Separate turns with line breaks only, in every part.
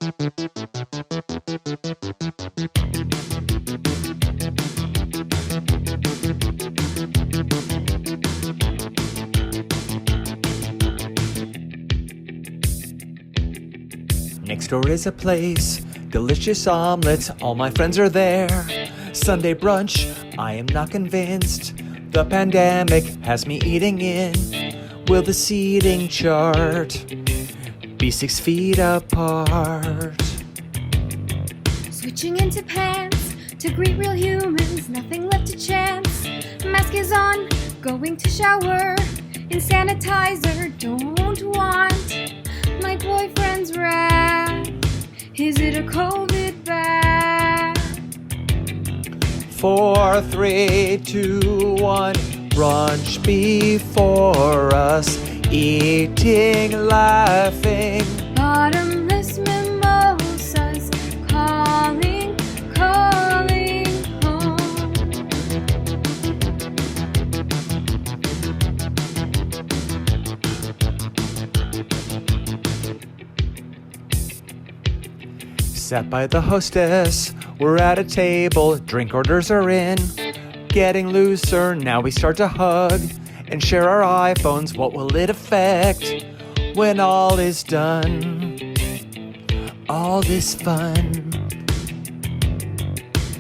Next door is a place, delicious omelets, all my friends are there. Sunday brunch, I am not convinced. The pandemic has me eating in. Will the seating chart be 6 feet apart?
Switching into pants to greet real humans, nothing left to chance. Mask is on, going to shower in sanitizer. Don't want my boyfriend's wrath. Is it a COVID bag?
4, 3, 2, 1. Brunch before us, eating, laughing.
Bottomless mimosas, calling home.
Sat by the hostess, we're at a table, drink orders are in. Getting looser, now we start to hug and share our iPhones. What will it affect when all is done? All this fun.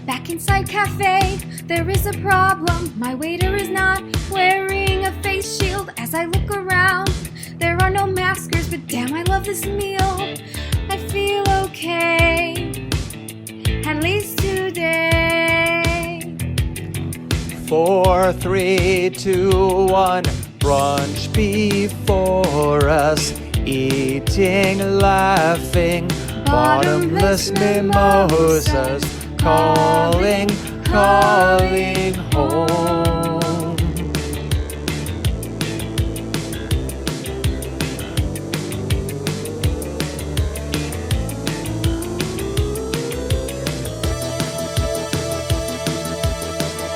Back inside cafe, there is a problem. My waiter is not wearing a face shield. As I look around, there are no maskers, but damn, I love this meal. I feel okay, at least today.
4, 3, 2, 1. Brunch before us, eating, laughing. Bottomless mimosas, calling home.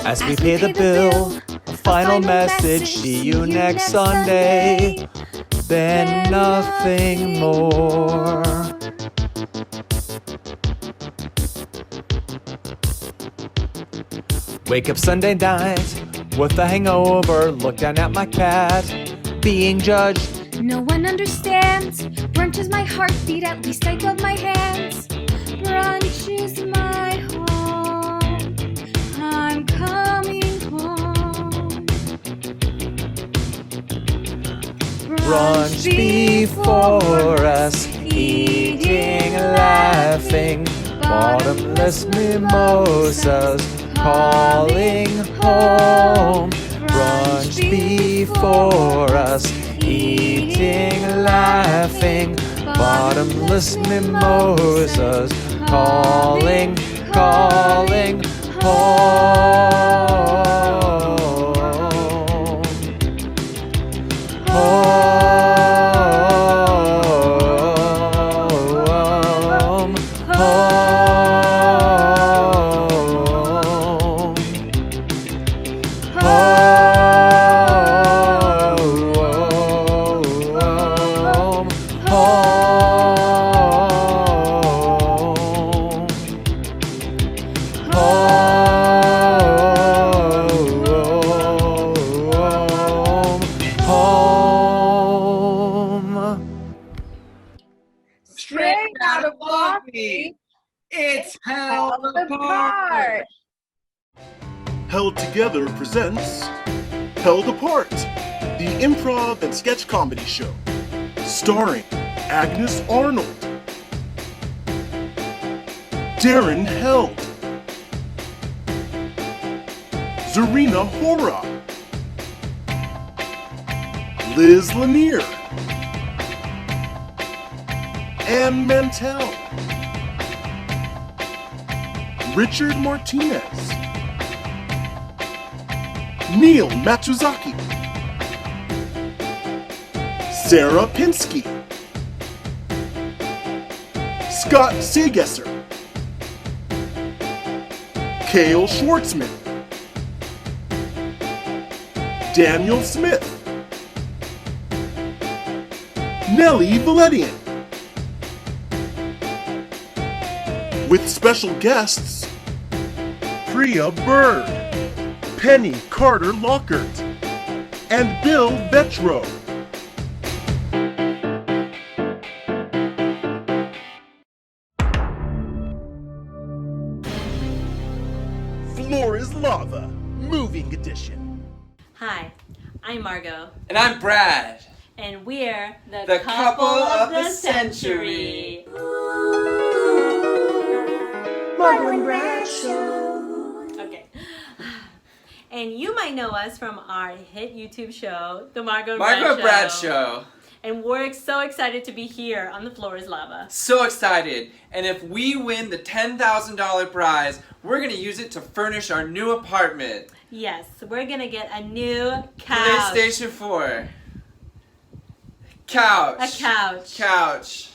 As we pay the bill, a final message, see you next Sunday, then nothing more. Wake up Sunday night with a hangover, look down at my cat, being judged.
No one understands. Brunch is my heartbeat, at least I got my hands. Brunch is my home. I'm coming home.
Brunch before us, eating, laughing. Bottomless mimosas, calling home. Brunch before us, eating, laughing. Bottomless mimosas, calling home.
Straight out of coffee, it's Held Apart.
Held Together presents Held Apart, the improv and sketch comedy show, starring Agnes Arnold, Darren Held, Zarina Hora, Liz Lanier, Ann Mantell, Richard Martinez, Neil Matsuzaki, Sarah Pinsky, Scott Segesser, Cale Schwartzman, Daniel Smith, Nellie Valedian, with special guests Priya Bird, Penny Carter-Lockert, and Bill Vetro. Floor is Lava, Moving Edition.
Hi, I'm Margot.
And I'm Brad.
And we're
The couple of the century.
Margot and Brad Show.
Okay. And you might know us from our hit YouTube show, The Margot and
Brad Show.
And we're so excited to be here on The Floor is Lava.
So excited. And if we win the $10,000 prize, we're going to use it to furnish our new apartment.
Yes, we're going to get a new couch.
PlayStation 4. Couch.
A couch.
Couch.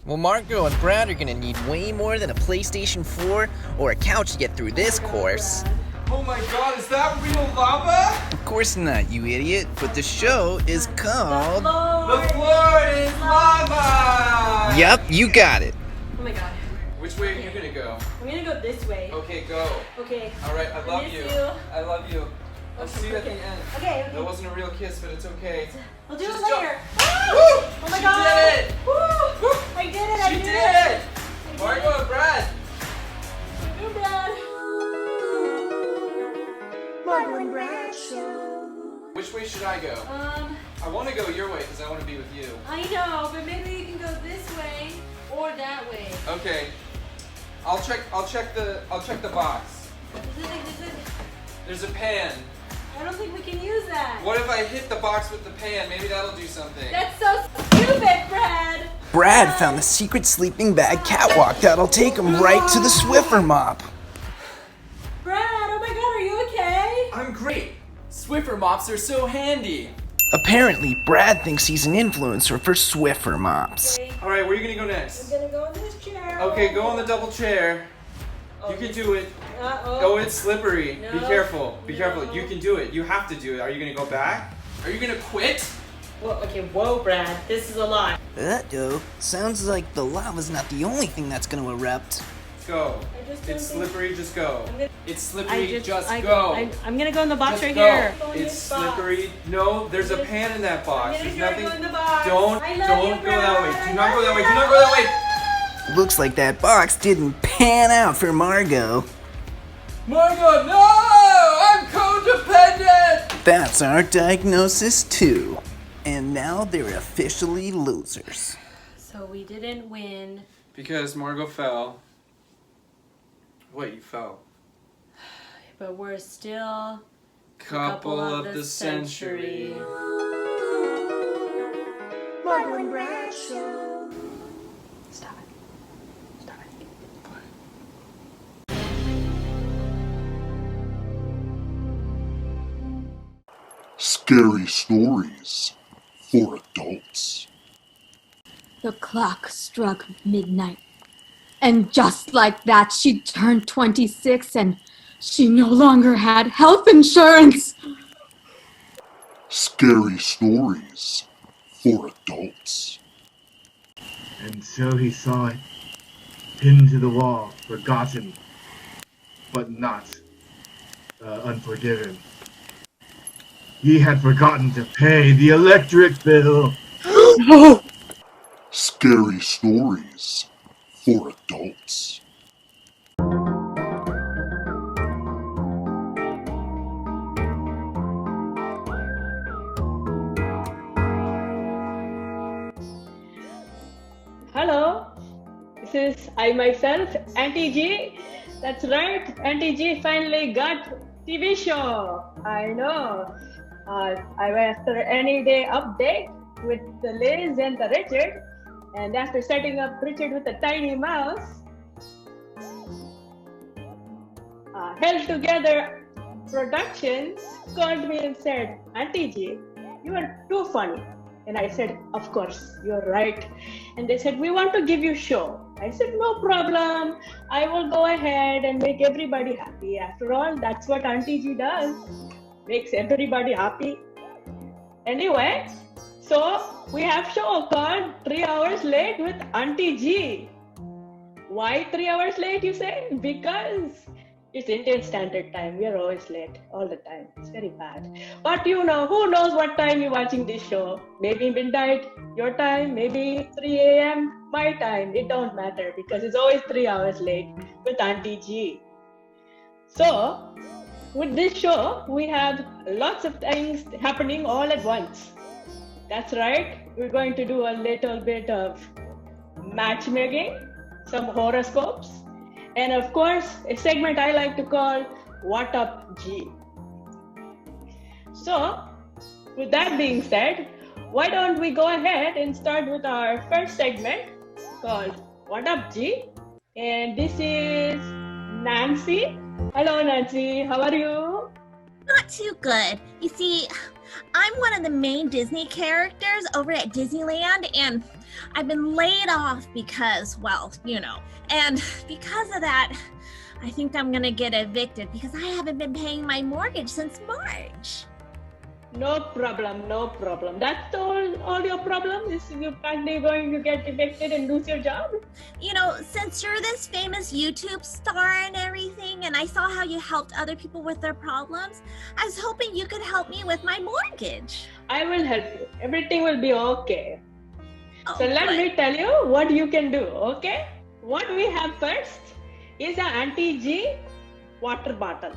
Well, Margot and Brad are gonna need way more than a PlayStation 4 or a couch to get through this course.
Oh my god, is that real lava?
Of course not, you idiot, but the show is called...
The floor is lava!
Yup, you got it.
Oh my god.
Which way are you going to go?
I'm going to go this way.
Okay, go.
Okay.
Alright, I love
miss
you.
you.
I love you. I'll see you at the end.
Okay.
That wasn't a real kiss, but it's okay.
We'll do
Just
it later.
Woo!
Oh my
She
god.
did it!
Woo! I did it.
She did it! Margot and Brad.
Good, Brad.
Margot and Brad Show.
Which way should I go? I want to go your way because I want to be with you.
I know, but maybe you can go this way or that way.
Okay. I'll check the box. There's a pan.
I don't think we can use that.
What if I hit the box with the pan? Maybe that'll do something.
That's so stupid, Brad.
Brad found the secret sleeping bag catwalk that'll take him right to the Swiffer mop.
Brad, oh my god, are you okay?
I'm great. Swiffer mops are so handy.
Apparently, Brad thinks he's an influencer for Swiffer mops.
All right, where are you gonna go next?
I'm gonna go in this chair.
Okay, go on the double chair. You can do it. Oh, it's slippery. Be careful. Be careful. You can do it. You have to do it. Are you gonna go back? Are you gonna quit?
Well, okay, whoa, Brad, this is a lot.
Uh-oh, sounds like the lava's not the only thing that's gonna erupt.
Go.
I just don't
It's
think-
slippery. Just go.
I'm gonna-
It's slippery. Just
I'm gonna go in the box
Just
right
go.
here.
It's slippery. No, there's a pan in that box.
I'm
There's
gonna
nothing.
go in the box.
Don't
I love
don't
you,
go that way.
Brad.
Do not go that way. Do not go that way.
Looks like that box didn't pan out for Margot.
Margot, no! I'm codependent!
That's our diagnosis too. And now they're officially losers.
So we didn't win.
Because Margot fell. Wait, you fell.
But we're still
Couple of the century.
Margot and Brad Show.
Stop it. Stop it.
Scary stories for adults.
The clock struck midnight. And just like that, she turned 26 and she no longer had health insurance.
Scary stories for adults.
And so he saw it, pinned to the wall, forgotten, but not unforgiven. He had forgotten to pay the electric bill.
Scary stories for adults.
Hello, this is I myself, Aunty Ji. That's right, Aunty Ji finally got TV show. I know. I went after any day update with the Liz and the Richard, and after setting up Richard with a tiny mouse, Held Together Productions called me and said, Aunty Ji, you are too funny. And I said, of course, you're right. And they said, we want to give you show. I said, no problem. I will go ahead and make everybody happy. After all, that's what Aunty Ji does. Makes everybody happy. Anyway, so we have show called 3 Hours Late with Aunty Ji. Why 3 hours late, you say? Because it's Indian Standard Time. We are always late all the time. It's very bad. But you know, who knows what time you're watching this show? Maybe midnight, your time, maybe 3 a.m., my time. It don't matter because it's always 3 hours late with Aunty Ji. So, with this show, we have lots of things happening all at once. That's right. We're going to do a little bit of matchmaking, some horoscopes, and of course, a segment I like to call What Up G. So, with that being said, why don't we go ahead and start with our first segment called What Up G? And this is Nancy. Hello, Nancy. How are you?
Not too good. You see, I'm one of the main Disney characters over at Disneyland, and I've been laid off because, well, you know, and because of that, I think I'm gonna get evicted because I haven't been paying my mortgage since March.
No problem, no problem. That's all your problem is you're finally going to get evicted and lose your job?
You know, since you're this famous YouTube star and everything, and I saw how you helped other people with their problems, I was hoping you could help me with my mortgage.
I will help you. Everything will be okay.
Oh,
So let me tell you what you can do, okay? What we have first is an Aunty Ji water bottle.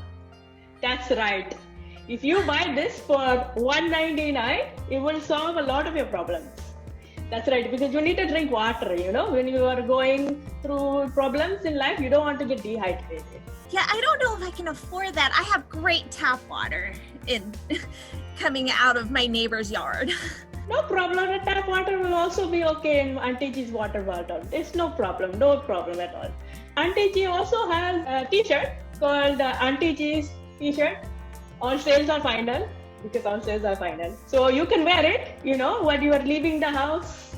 That's right. If you buy this for $1.99, it will solve a lot of your problems. That's right, because you need to drink water, you know, when you are going through problems in life, you don't want to get dehydrated.
Yeah, I don't know if I can afford that. I have great tap water coming out of my neighbor's yard.
No problem, the tap water will also be okay in Aunty Ji's water bottle. It's no problem at all. Aunty Ji also has a t-shirt called Aunty Ji's t-shirt. All sales are final, because all sales are final. So you can wear it, you know, when you are leaving the house,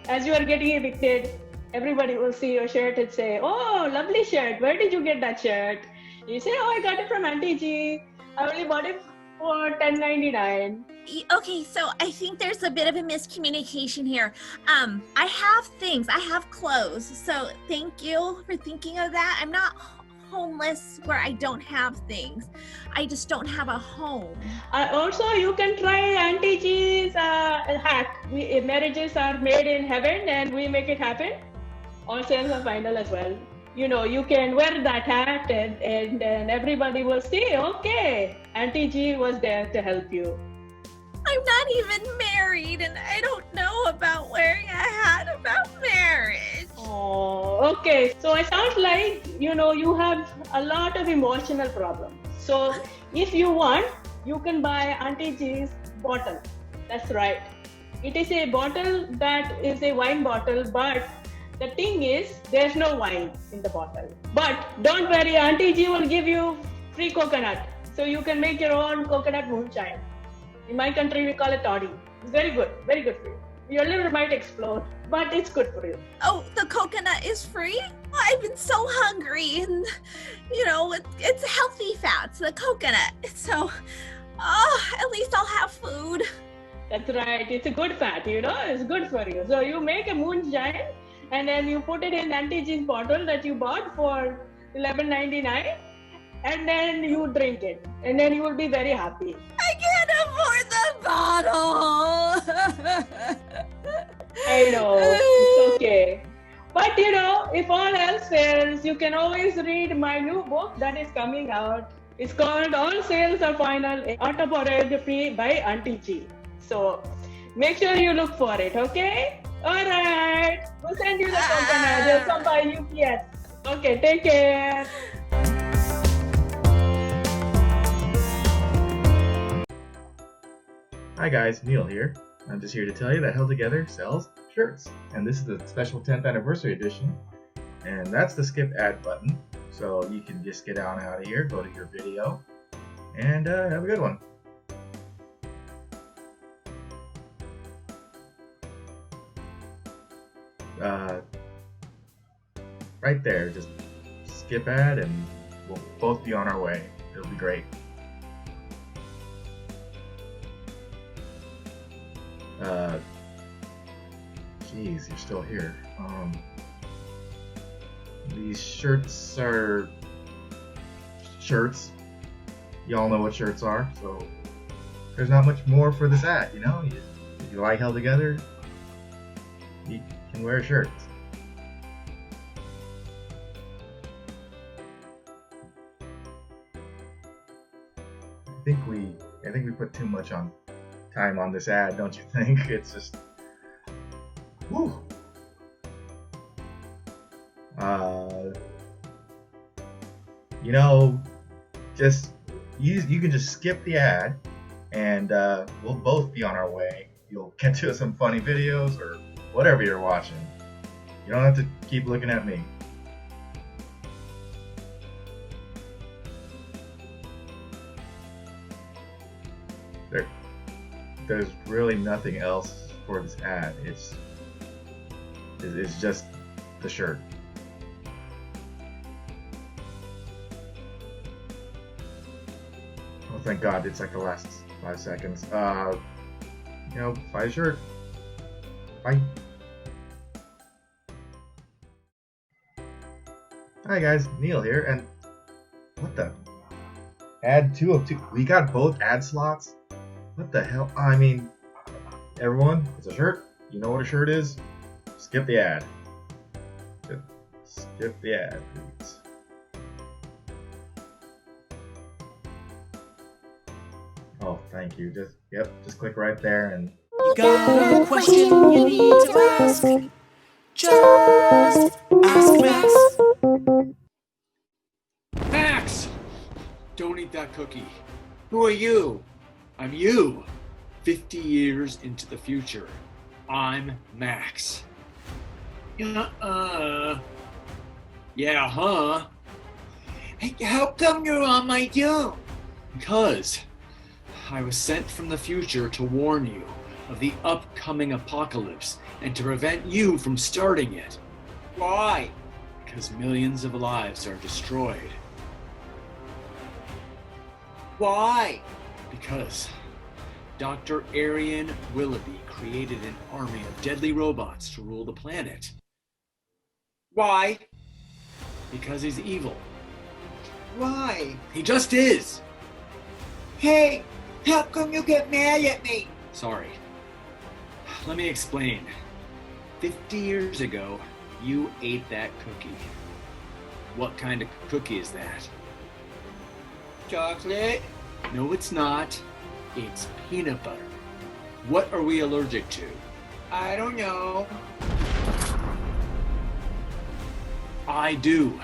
as you are getting evicted, everybody will see your shirt and say, oh, lovely shirt, where did you get that shirt? You say, oh, I got it from Aunty Ji. I only bought it for $10.99.
Okay, so I think there's a bit of a miscommunication here. I have things, I have clothes, so thank you for thinking of that. I'm not homeless where I don't have things. I just don't have a home.
Also, you can try Aunty Ji's hack. Marriages are made in heaven and we make it happen. All sales are final as well. You know, you can wear that hat and everybody will see, okay, Aunty Ji was there to help you.
I'm not even married and I don't know about wearing a hat about marriage.
Oh, okay. So it sounds like, you know, you have a lot of emotional problems. So if you want, you can buy Aunty Ji's bottle. That's right. It is a bottle that is a wine bottle, but the thing is, there's no wine in the bottle. But don't worry, Aunty Ji will give you free coconut. So you can make your own coconut moonshine. In my country, we call it toddy. It's very good for you. Your liver might explode, but it's good for you.
Oh, the coconut is free? I've been so hungry and, you know, it's healthy fats, the coconut. So, at least I'll have food.
That's right. It's a good fat, you know, it's good for you. So you make a moonshine and then you put it in Aunty Ji's bottle that you bought for $11.99 and then you drink it and then you will be very happy.
I can't afford the bottle.
I know, it's okay. But you know, if all else fails, you can always read my new book that is coming out. It's called All Sales Are Final, Autobiography by Aunty Ji. So make sure you look for it, okay? Alright, we'll send you the coconut. They'll come by UPS. Okay, take care.
Hi guys, Neil here. I'm just here to tell you that Held Together sells shirts. And this is the special 10th anniversary edition. And that's the skip ad button. So you can just get on out of here, go to your video, and have a good one. Right there, just skip ad and we'll both be on our way. It'll be great. Geez, you're still here. These shirts are shirts. Y'all know what shirts are, so there's not much more for this ad, you know? If you like Held Together, you can wear shirts. I think we put too much time on this ad, don't you think? It's just, whew. You know, just you can just skip the ad, and we'll both be on our way. You'll get to some funny videos or whatever you're watching. You don't have to keep looking at me. There's really nothing else for this ad. It's just the shirt. Oh, thank God, it's like the last 5 seconds. You know, buy a shirt. Bye. Hi guys, Neil here, and what the? Ad 2 of 2. We got both ad slots? What the hell? I mean, everyone, it's a shirt. You know what a shirt is? Skip the ad. Just skip the ad, please. Oh, thank you. Just click right there and...
You got a question you need to ask? Just ask Max.
Max! Don't eat that cookie. Who are you? I'm you. 50 years into the future. I'm Max. Yeah, huh? Hey, how come you're on my dome? Because I was sent from the future to warn you of the upcoming apocalypse and to prevent you from starting it. Why? Because millions of lives are destroyed. Why? Because Dr. Arian Willoughby created an army of deadly robots to rule the planet. Why? Because he's evil. Why? He just is. Hey, how come you get mad at me? Sorry. Let me explain. 50 years ago, you ate that cookie. What kind of cookie is that? Chocolate? No, it's not. It's peanut butter. What are we allergic to? I don't know. I do.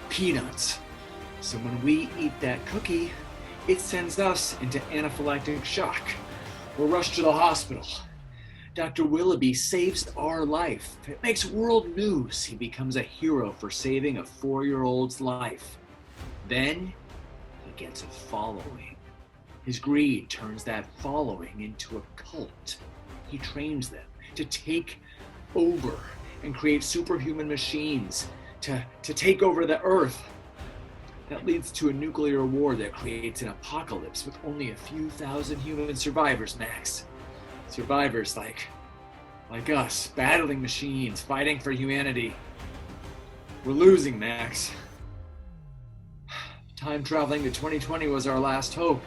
Peanuts. So when we eat that cookie, it sends us into anaphylactic shock. We're rushed to the hospital. Dr. Willoughby saves our life. It makes world news. He becomes a hero for saving a 4-year-old's life. Then he gets a following. His greed turns that following into a cult. He trains them to take over and create superhuman machines to take over the Earth. That leads to a nuclear war that creates an apocalypse with only a few thousand human survivors, Max. Survivors like us, battling machines, fighting for humanity. We're losing, Max. Time traveling to 2020 was our last hope.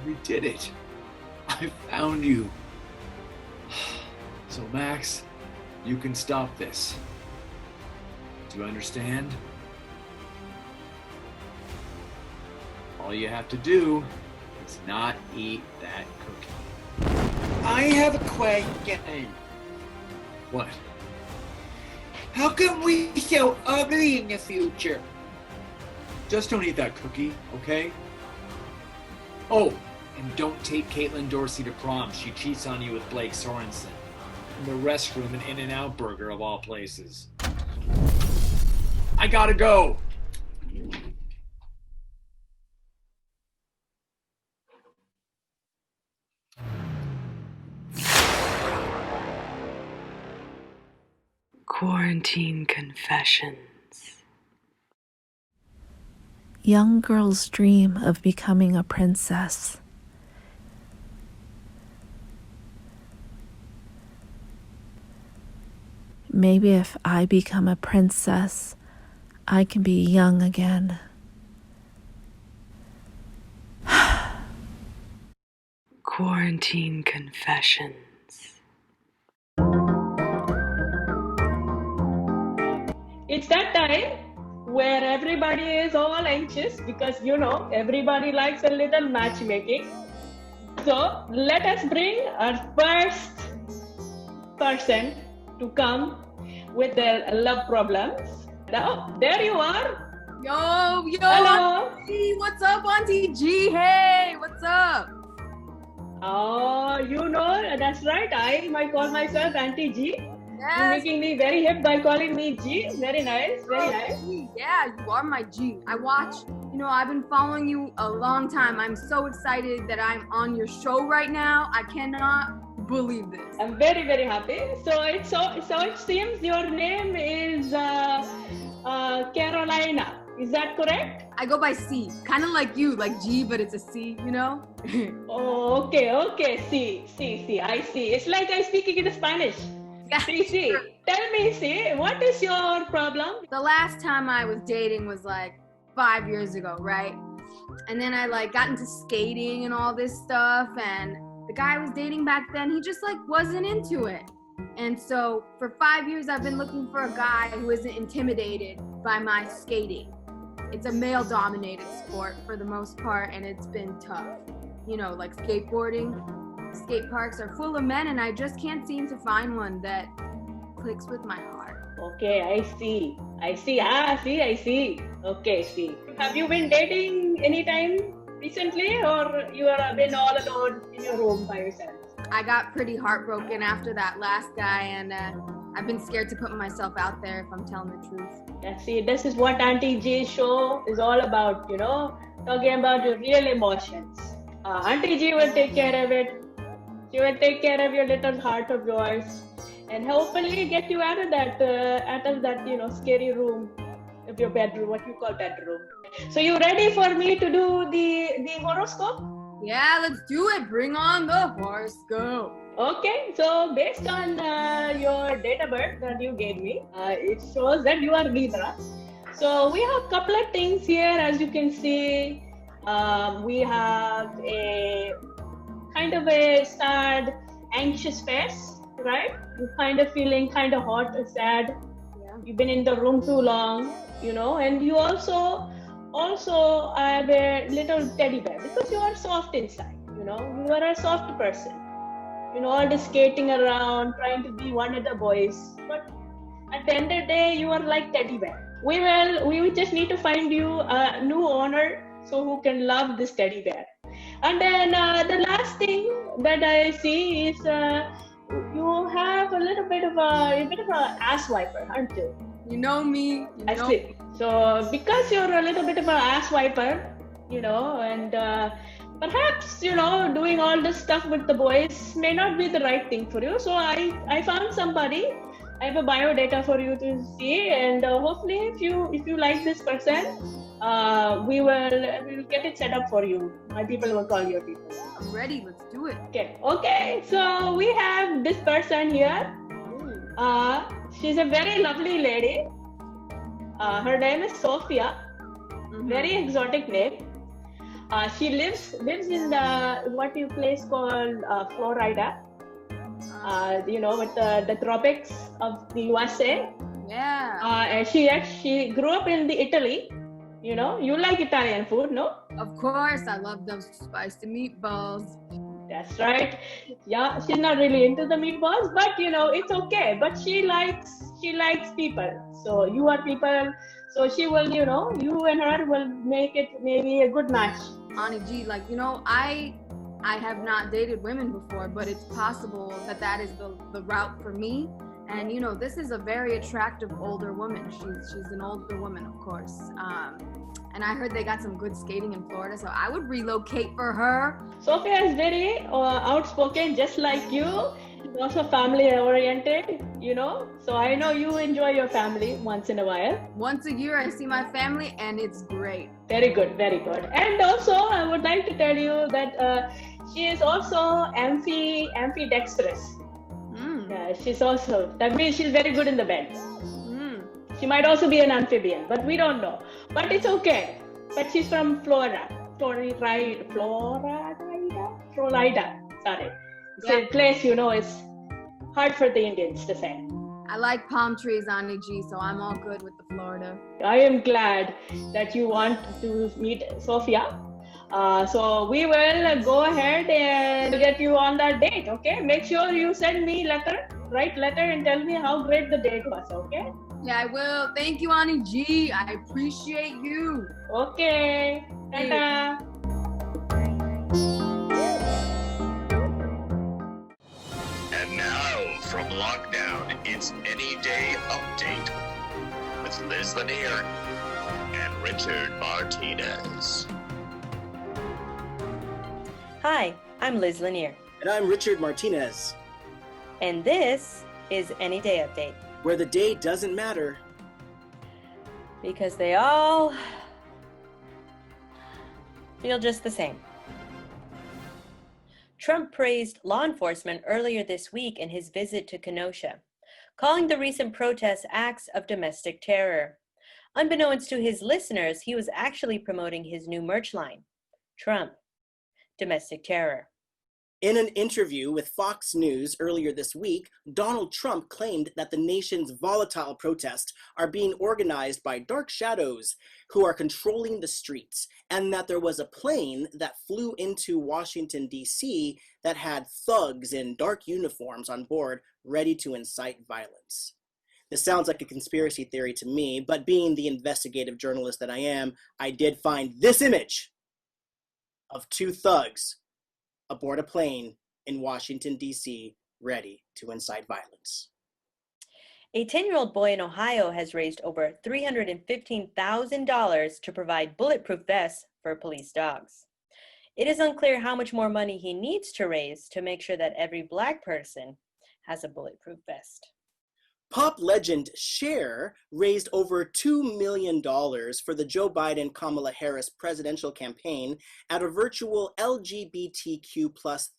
We did it. I found you. So Max, you can stop this. Do you understand? All you have to do is not eat that cookie. I have a question. What? How come we so ugly in the future? Just don't eat that cookie, okay? Oh, and don't take Caitlin Dorsey to prom. She cheats on you with Blake Sorensen. In the restroom in In-N-Out Burger of all places. I gotta go!
Quarantine Confessions.
Young girls dream of becoming a princess. maybe if I become a princess, I can be young again.
Quarantine confessions.
It's that time where everybody is all anxious because everybody likes a little matchmaking. So let us bring our first person to come with their love problems. Now, there you are.
Yo,
Hello.
Auntie, what's up, Aunty Ji? Hey, what's up?
Oh, that's right. I might call myself Aunty Ji.
Yes.
You're making me very hip by calling me G. Very nice, very nice.
Yeah, you are my G. I watch, I've been following you a long time. I'm so excited that I'm on your show right now. I cannot believe this.
I'm very, very happy. So it seems your name is Carolina. Is that correct?
I go by C, kind of like you, like G, but it's a C,
Oh, okay. See. I see. It's like I'm speaking in Spanish. See. Tell me, see, what is your problem?
The last time I was dating was like 5 years ago, right? And then I got into skating and all this stuff, and the guy I was dating back then, he just wasn't into it. And so for 5 years, I've been looking for a guy who isn't intimidated by my skating. It's a male-dominated sport for the most part, and it's been tough. Like skateboarding. Skate parks are full of men, and I just can't seem to find one that clicks with my heart.
Okay, I see. I see. Okay, see. Have you been dating anytime recently, or you have been all alone in your room by yourself?
I got pretty heartbroken after that last guy, and I've been scared to put myself out there if I'm telling the truth.
Yeah, see, this is what Aunty Ji's show is all about, talking about your real emotions. Aunty Ji will take care of it. She will take care of your little heart of yours, and hopefully get you out of that scary room of your bedroom, what you call bedroom. So you ready for me to do the horoscope?
Yeah, let's do it. Bring on the horoscope.
Okay, so based on your date of birth that you gave me, it shows that you are Libra. So we have a couple of things here, as you can see. We have a kind of a sad, anxious face, right? You're kind of feeling kind of hot and sad. Yeah. You've been in the room too long, and you also have a little teddy bear because you are soft inside, you are a soft person. All the skating around, trying to be one of the boys. But at the end of the day, you are like teddy bear. We just need to find you a new owner so who can love this teddy bear. And then the last thing that I see is you have a little bit of a ass wiper, aren't you?
You know me.
I see. So because you're a little bit of an ass wiper, and perhaps doing all this stuff with the boys may not be the right thing for you. So I found somebody. I have a bio data for you to see, and hopefully if you like this person, we will get it set up for you. My people will call your people.
I'm ready. Let's do it.
Okay. So we have this person here. She's a very lovely lady. Her name is Sophia. Mm-hmm. Very exotic name. She lives in the place called Florida. With the tropics of the USA.
Yeah.
And she grew up in the Italy. You like Italian food, no?
Of course, I love those spicy meatballs.
That's right. Yeah, she's not really into the meatballs, but it's okay. But she likes people. So you are people. So she will, you and her will make it maybe a good match.
Aunty Ji, I have not dated women before, but it's possible that is the route for me. And this is a very attractive older woman. She's an older woman, of course. And I heard they got some good skating in Florida, so I would relocate for her.
Sophia is very outspoken, just like you. She's also family oriented, So I know you enjoy your family once in a while.
Once a year, I see my family, and it's great.
Very good, very good. And also, I would like to tell you that she is also ambidextrous. Yeah, she's also, that means she's very good in the bed. She might also be an amphibian, but we don't know. But it's okay. But she's from Florida. Florida. Sorry. It's a place, it's hard for the Indians to say.
I like palm trees, Aunty Ji, so I'm all good with the Florida.
I am glad that you want to meet Sophia. So we will go ahead and get you on that date, okay? Make sure you send me write letter and tell me how great the date was, okay?
Yeah, I will. Thank you, Aunty Ji. I appreciate you.
Okay. Ta-ta.
And now, from lockdown, it's Any Day Update with Liz Lanier and Richard Martinez.
Hi, I'm Liz Lanier.
And I'm Richard Martinez.
And this is Any Day Update.
Where the day doesn't matter.
Because they all feel just the same. Trump praised law enforcement earlier this week in his visit to Kenosha, calling the recent protests acts of domestic terror. Unbeknownst to his listeners, he was actually promoting his new merch line, Trump, Domestic Terror.
In an interview with Fox News earlier this week, Donald Trump claimed that the nation's volatile protests are being organized by dark shadows who are controlling the streets, and that there was a plane that flew into Washington, D.C. that had thugs in dark uniforms on board ready to incite violence. This sounds like a conspiracy theory to me, but being the investigative journalist that I am, I did find this image of two thugs aboard a plane in Washington, D.C., ready to incite violence.
A 10-year-old boy in Ohio has raised over $315,000 to provide bulletproof vests for police dogs. It is unclear how much more money he needs to raise to make sure that every Black person has a bulletproof vest.
Pop legend Cher raised over $2 million for the Joe Biden-Kamala Harris presidential campaign at a virtual LGBTQ+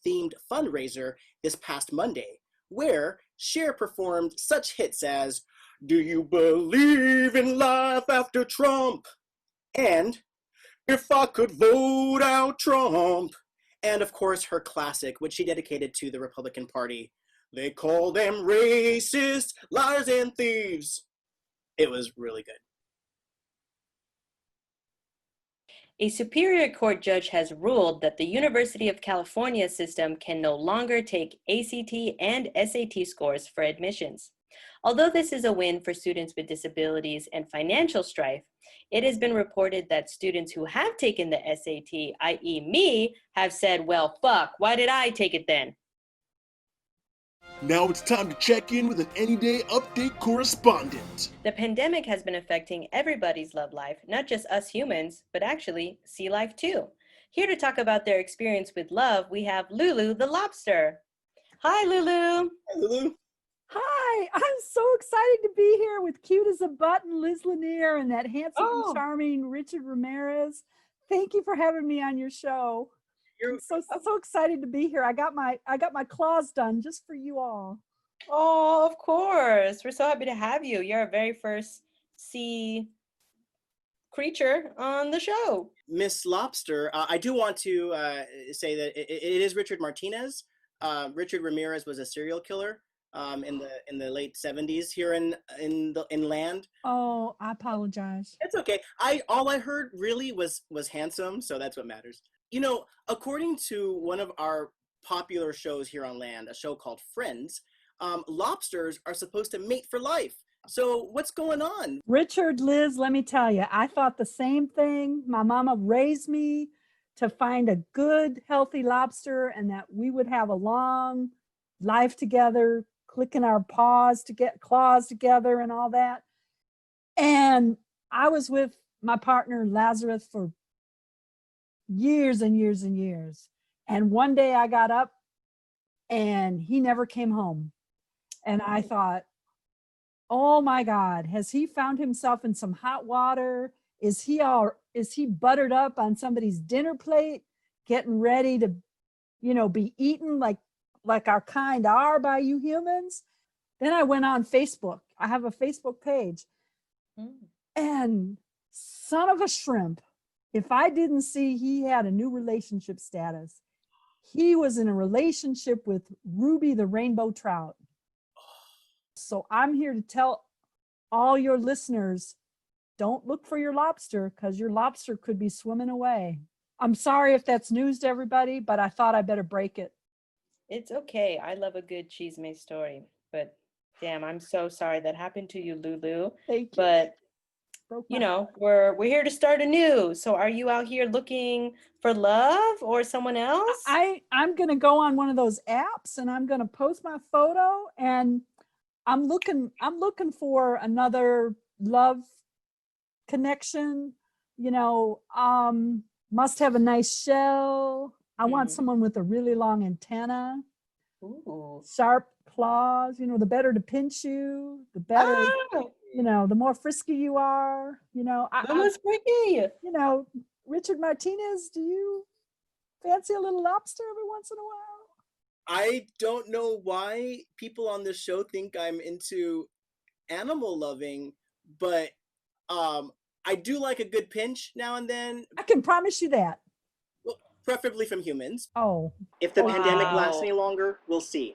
themed fundraiser this past Monday, where Cher performed such hits as "Do You Believe in Life After Trump?" and "If I Could Vote Out Trump," and of course her classic, which she dedicated to the Republican Party, "They call them racists, liars, and thieves." It was really good.
A Superior Court judge has ruled that the University of California system can no longer take ACT and SAT scores for admissions. Although this is a win for students with disabilities and financial strife, it has been reported that students who have taken the SAT, i.e. me, have said, well, fuck, why did I take it then?
Now it's time to check in with an Any Day Update correspondent.
The pandemic has been affecting everybody's love life, not just us humans, but actually sea life too. Here to talk about their experience with love, we have Lulu the lobster. Hi, Lulu.
Hi, Lulu.
Hi, I'm so excited to be here with cute as a button Liz Lanier and that handsome and charming Richard Ramirez. Thank you for having me on your show. I'm so excited to be here. I got my claws done just for you all.
Oh, of course. We're so happy to have you. You're our very first sea creature on the show.
Miss Lobster, I do want to say that it is Richard Martinez. Richard Ramirez was a serial killer in the late 70s here in land.
Oh, I apologize.
It's okay. All I heard really was handsome, so that's what matters. You know, according to one of our popular shows here on land, a show called Friends, lobsters are supposed to mate for life. So what's going on?
Richard, Liz, let me tell you, I thought the same thing. My mama raised me to find a good, healthy lobster and that we would have a long life together, clicking our claws together and all that. And I was with my partner, Lazarus, for years and years and years. And one day I got up and he never came home. And I thought, oh my God, has he found himself in some hot water? Is he buttered up on somebody's dinner plate, getting ready to, be eaten like like our kind are by you humans. Then I went on Facebook. I have a Facebook page. And son of a shrimp, if I didn't see he had a new relationship status, he was in a relationship with Ruby the rainbow trout. So I'm here to tell all your listeners, don't look for your lobster because your lobster could be swimming away. I'm sorry if that's news to everybody, but I thought I better break it.
It's okay. I love a good chisme story, but damn, I'm so sorry that happened to you, Lulu.
Thank you.
But
Broke
you
my
know, we're here to start anew. So are you out here looking for love or someone else?
I'm gonna go on one of those apps and I'm gonna post my photo, and I'm looking for another love connection. You know, must have a nice shell. I want someone with a really long antenna.
Ooh.
Sharp claws. You know, the better to pinch you, the better. You know, the more frisky you are. You know,
frisky.
You know, Richard Martinez, do you fancy a little lobster every once in a while?
I don't know why people on this show think I'm into animal loving, but I do like a good pinch now and then.
I can promise you that.
Well, preferably from humans.
Oh.
If the pandemic lasts any longer, we'll see.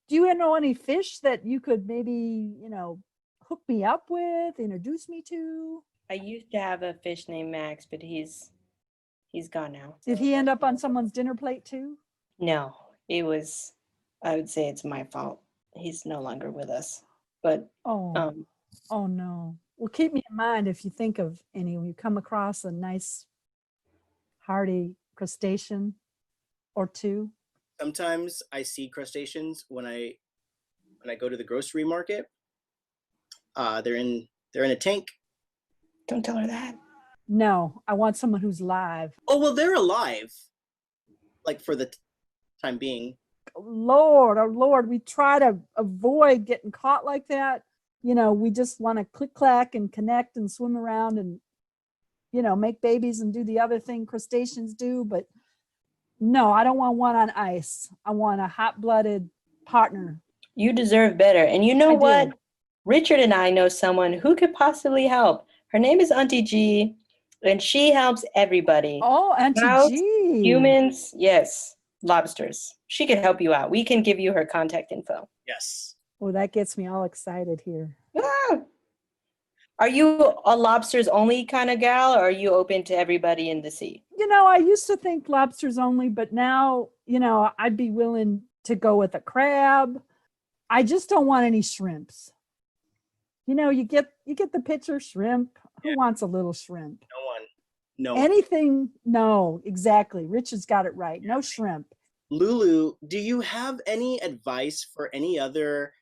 Do you know any fish that you could maybe, you know, hook me up with, introduce me to?
I used to have a fish named Max, but he's gone now.
Did he end up on someone's dinner plate too?
No, I would say it's my fault. He's no longer with us. But
oh no. Well, keep me in mind if you think of any, when you come across a nice hardy crustacean or two.
Sometimes I see crustaceans when I go to the grocery market. They're in a tank.
Don't tell her that.
No, I want someone who's live.
Oh, well, they're alive. Like for the time being.
Lord, oh Lord, we try to avoid getting caught like that. You know, we just want to click clack and connect and swim around and, you know, make babies and do the other thing crustaceans do. But no, I don't want one on ice. I want a hot-blooded partner.
You deserve better. And you know what? Richard and I know someone who could possibly help. Her name is Aunty Ji, and she helps everybody.
Oh, Aunty Ji.
Humans, yes. Lobsters. She could help you out. We can give you her contact info.
Yes.
Oh, that gets me all excited here.
Ah! Are you a lobsters only kind of gal, or are you open to everybody in the sea?
You know, I used to think lobsters only, but now, you know, I'd be willing to go with a crab. I just don't want any shrimps. You know, you get the picture, shrimp. Who wants a little shrimp?
No one. No.
Anything? No, exactly. Richard's got it right. No shrimp.
Lulu, do you have any advice for any other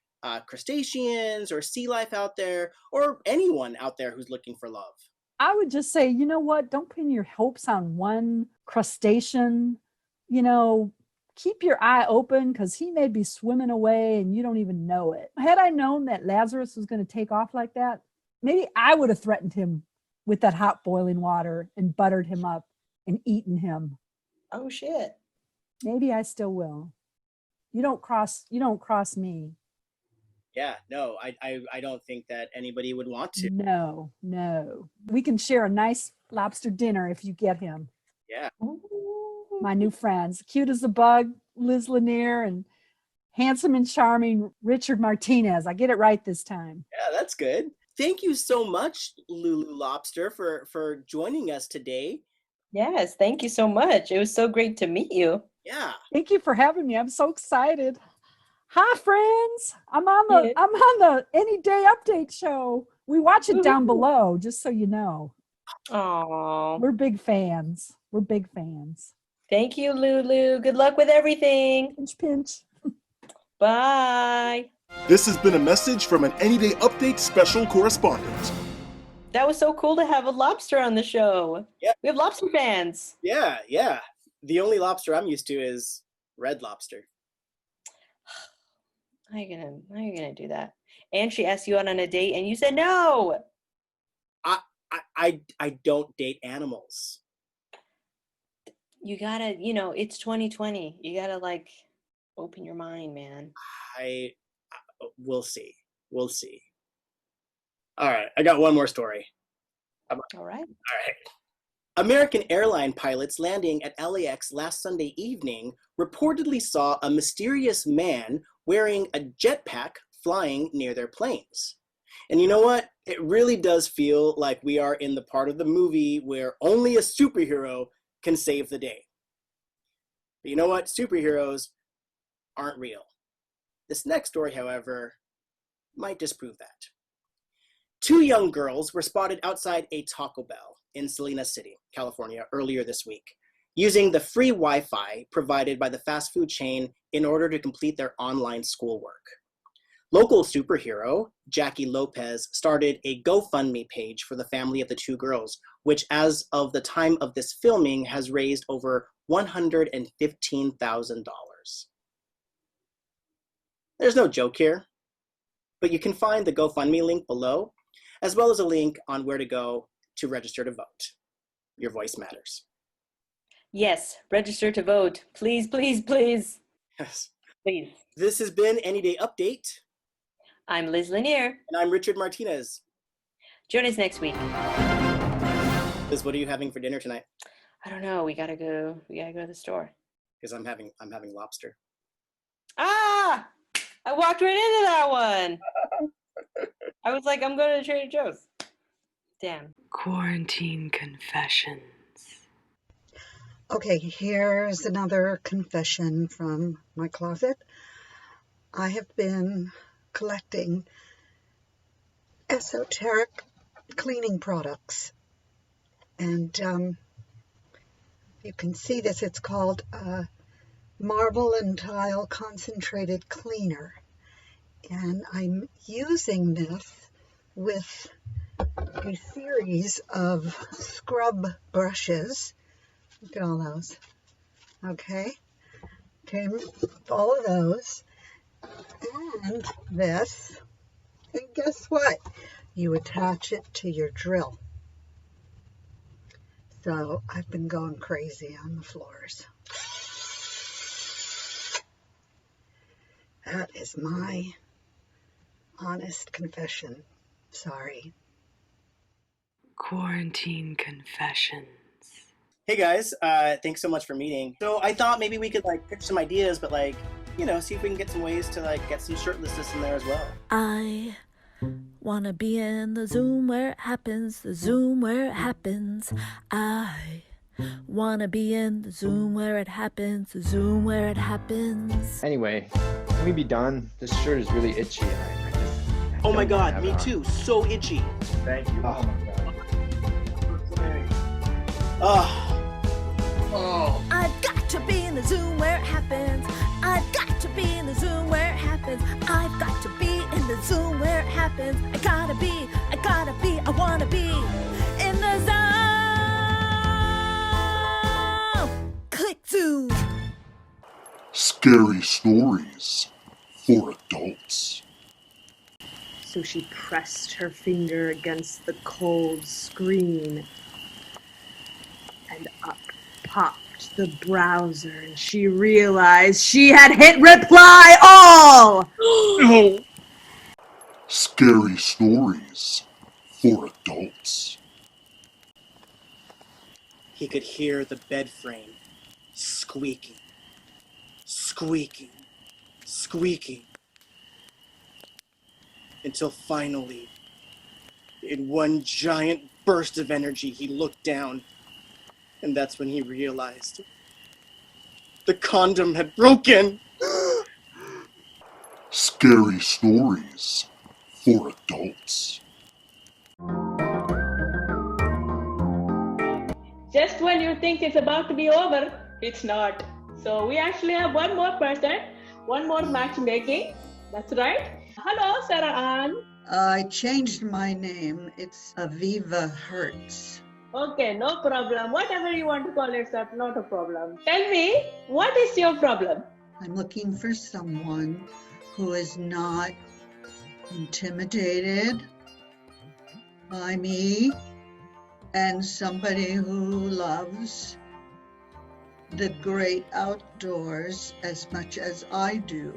crustaceans or sea life out there, or anyone out there who's looking for love?
I would just say, you know what? Don't pin your hopes on one crustacean. You know, keep your eye open because he may be swimming away and you don't even know it. Had I known that Lazarus was going to take off like that, maybe I would have threatened him with that hot boiling water and buttered him up and eaten him.
Oh, shit.
Maybe I still will. You don't cross me.
Yeah, no, I don't think that anybody would want to.
No. We can share a nice lobster dinner if you get him.
Yeah.
My new friends, cute as a bug, Liz Lanier, and handsome and charming Richard Martinez. I get it right this time.
Yeah, that's good. Thank you so much, Lulu Lobster, for joining us today.
Yes, thank you so much. It was so great to meet you.
Yeah.
Thank you for having me. I'm so excited. Hi, friends. I'm on the Any Day Update show. We watch it down below, just so you know.
Aww.
We're big fans.
Thank you, Lulu. Good luck with everything.
Pinch, pinch.
Bye.
This has been a message from an Any Day Update special correspondent.
That was so cool to have a lobster on the show.
Yeah.
We have lobster fans.
Yeah. The only lobster I'm used to is red lobster.
How are you gonna do that? And she asked you out on a date and you said no.
I don't date animals.
You gotta, it's 2020. You gotta Open your mind, man.
We'll see. We'll see. All right, I got one more story.
All right.
American airline pilots landing at LAX last Sunday evening reportedly saw a mysterious man wearing a jetpack flying near their planes. And you know what? It really does feel like we are in the part of the movie where only a superhero can save the day. But you know what? Superheroes aren't real. This next story, however, might disprove that. 2 young girls were spotted outside a Taco Bell in Salina City, California, earlier this week, using the free Wi-Fi provided by the fast food chain in order to complete their online schoolwork. Local superhero Jackie Lopez started a GoFundMe page for the family of the 2 girls, which as of the time of this filming has raised over $115,000. There's no joke here, but you can find the GoFundMe link below, as well as a link on where to go to register to vote. Your voice matters.
Yes, register to vote. Please, please, please.
Yes.
Please.
This has been Any Day Update.
I'm Liz Lanier.
And I'm Richard Martinez.
Join us next week.
Liz, what are you having for dinner tonight?
I don't know. We gotta go to the store.
Because I'm having lobster.
Ah! I walked right into that one. I was like, I'm going to Trader Joe's. Damn.
Quarantine confessions.
Okay, here's another confession from my closet. I have been collecting esoteric cleaning products. And you can see this. It's called Marble and Tile Concentrated Cleaner. And I'm using this with a series of scrub brushes. Look at all those. Okay, all of those. And this. And guess what? You attach it to your drill. So I've been going crazy on the floors. That is my honest confession. Sorry.
Quarantine confessions.
Hey guys, thanks so much for meeting. So I thought maybe we could pitch some ideas, but see if we can get some ways to get some shirtlessness in there as well.
I wanna be in the Zoom where it happens, the Zoom where it happens. I wanna be in the Zoom where it happens, the Zoom where it happens.
Anyway, can we be done? This shirt is really itchy and I
Oh my god, me too. So itchy.
Thank you.
Oh my
god.
I've got to be in the Zoom where it happens. I've got to be in the Zoom where it happens. I've got to be in the Zoom where it happens. I wanna be in the zone. Click Zoom.
Scary stories for adults.
So she pressed her finger against the cold screen, and up popped the browser, and she realized she had hit reply all!
Scary stories for adults.
He could hear the bed frame squeaking, squeaking, squeaking. Until finally, in one giant burst of energy, he looked down. And that's when he realized the condom had broken.
Scary stories for adults.
Just when you think it's about to be over, it's not. So we actually have one more person, one more matchmaking. That's right. Hello, Sarah Ann.
I changed my name. It's Aviva Hertz.
Okay, no problem. Whatever you want to call yourself, not a problem. Tell me, what is your problem?
I'm looking for someone who is not intimidated by me and somebody who loves the great outdoors as much as I do.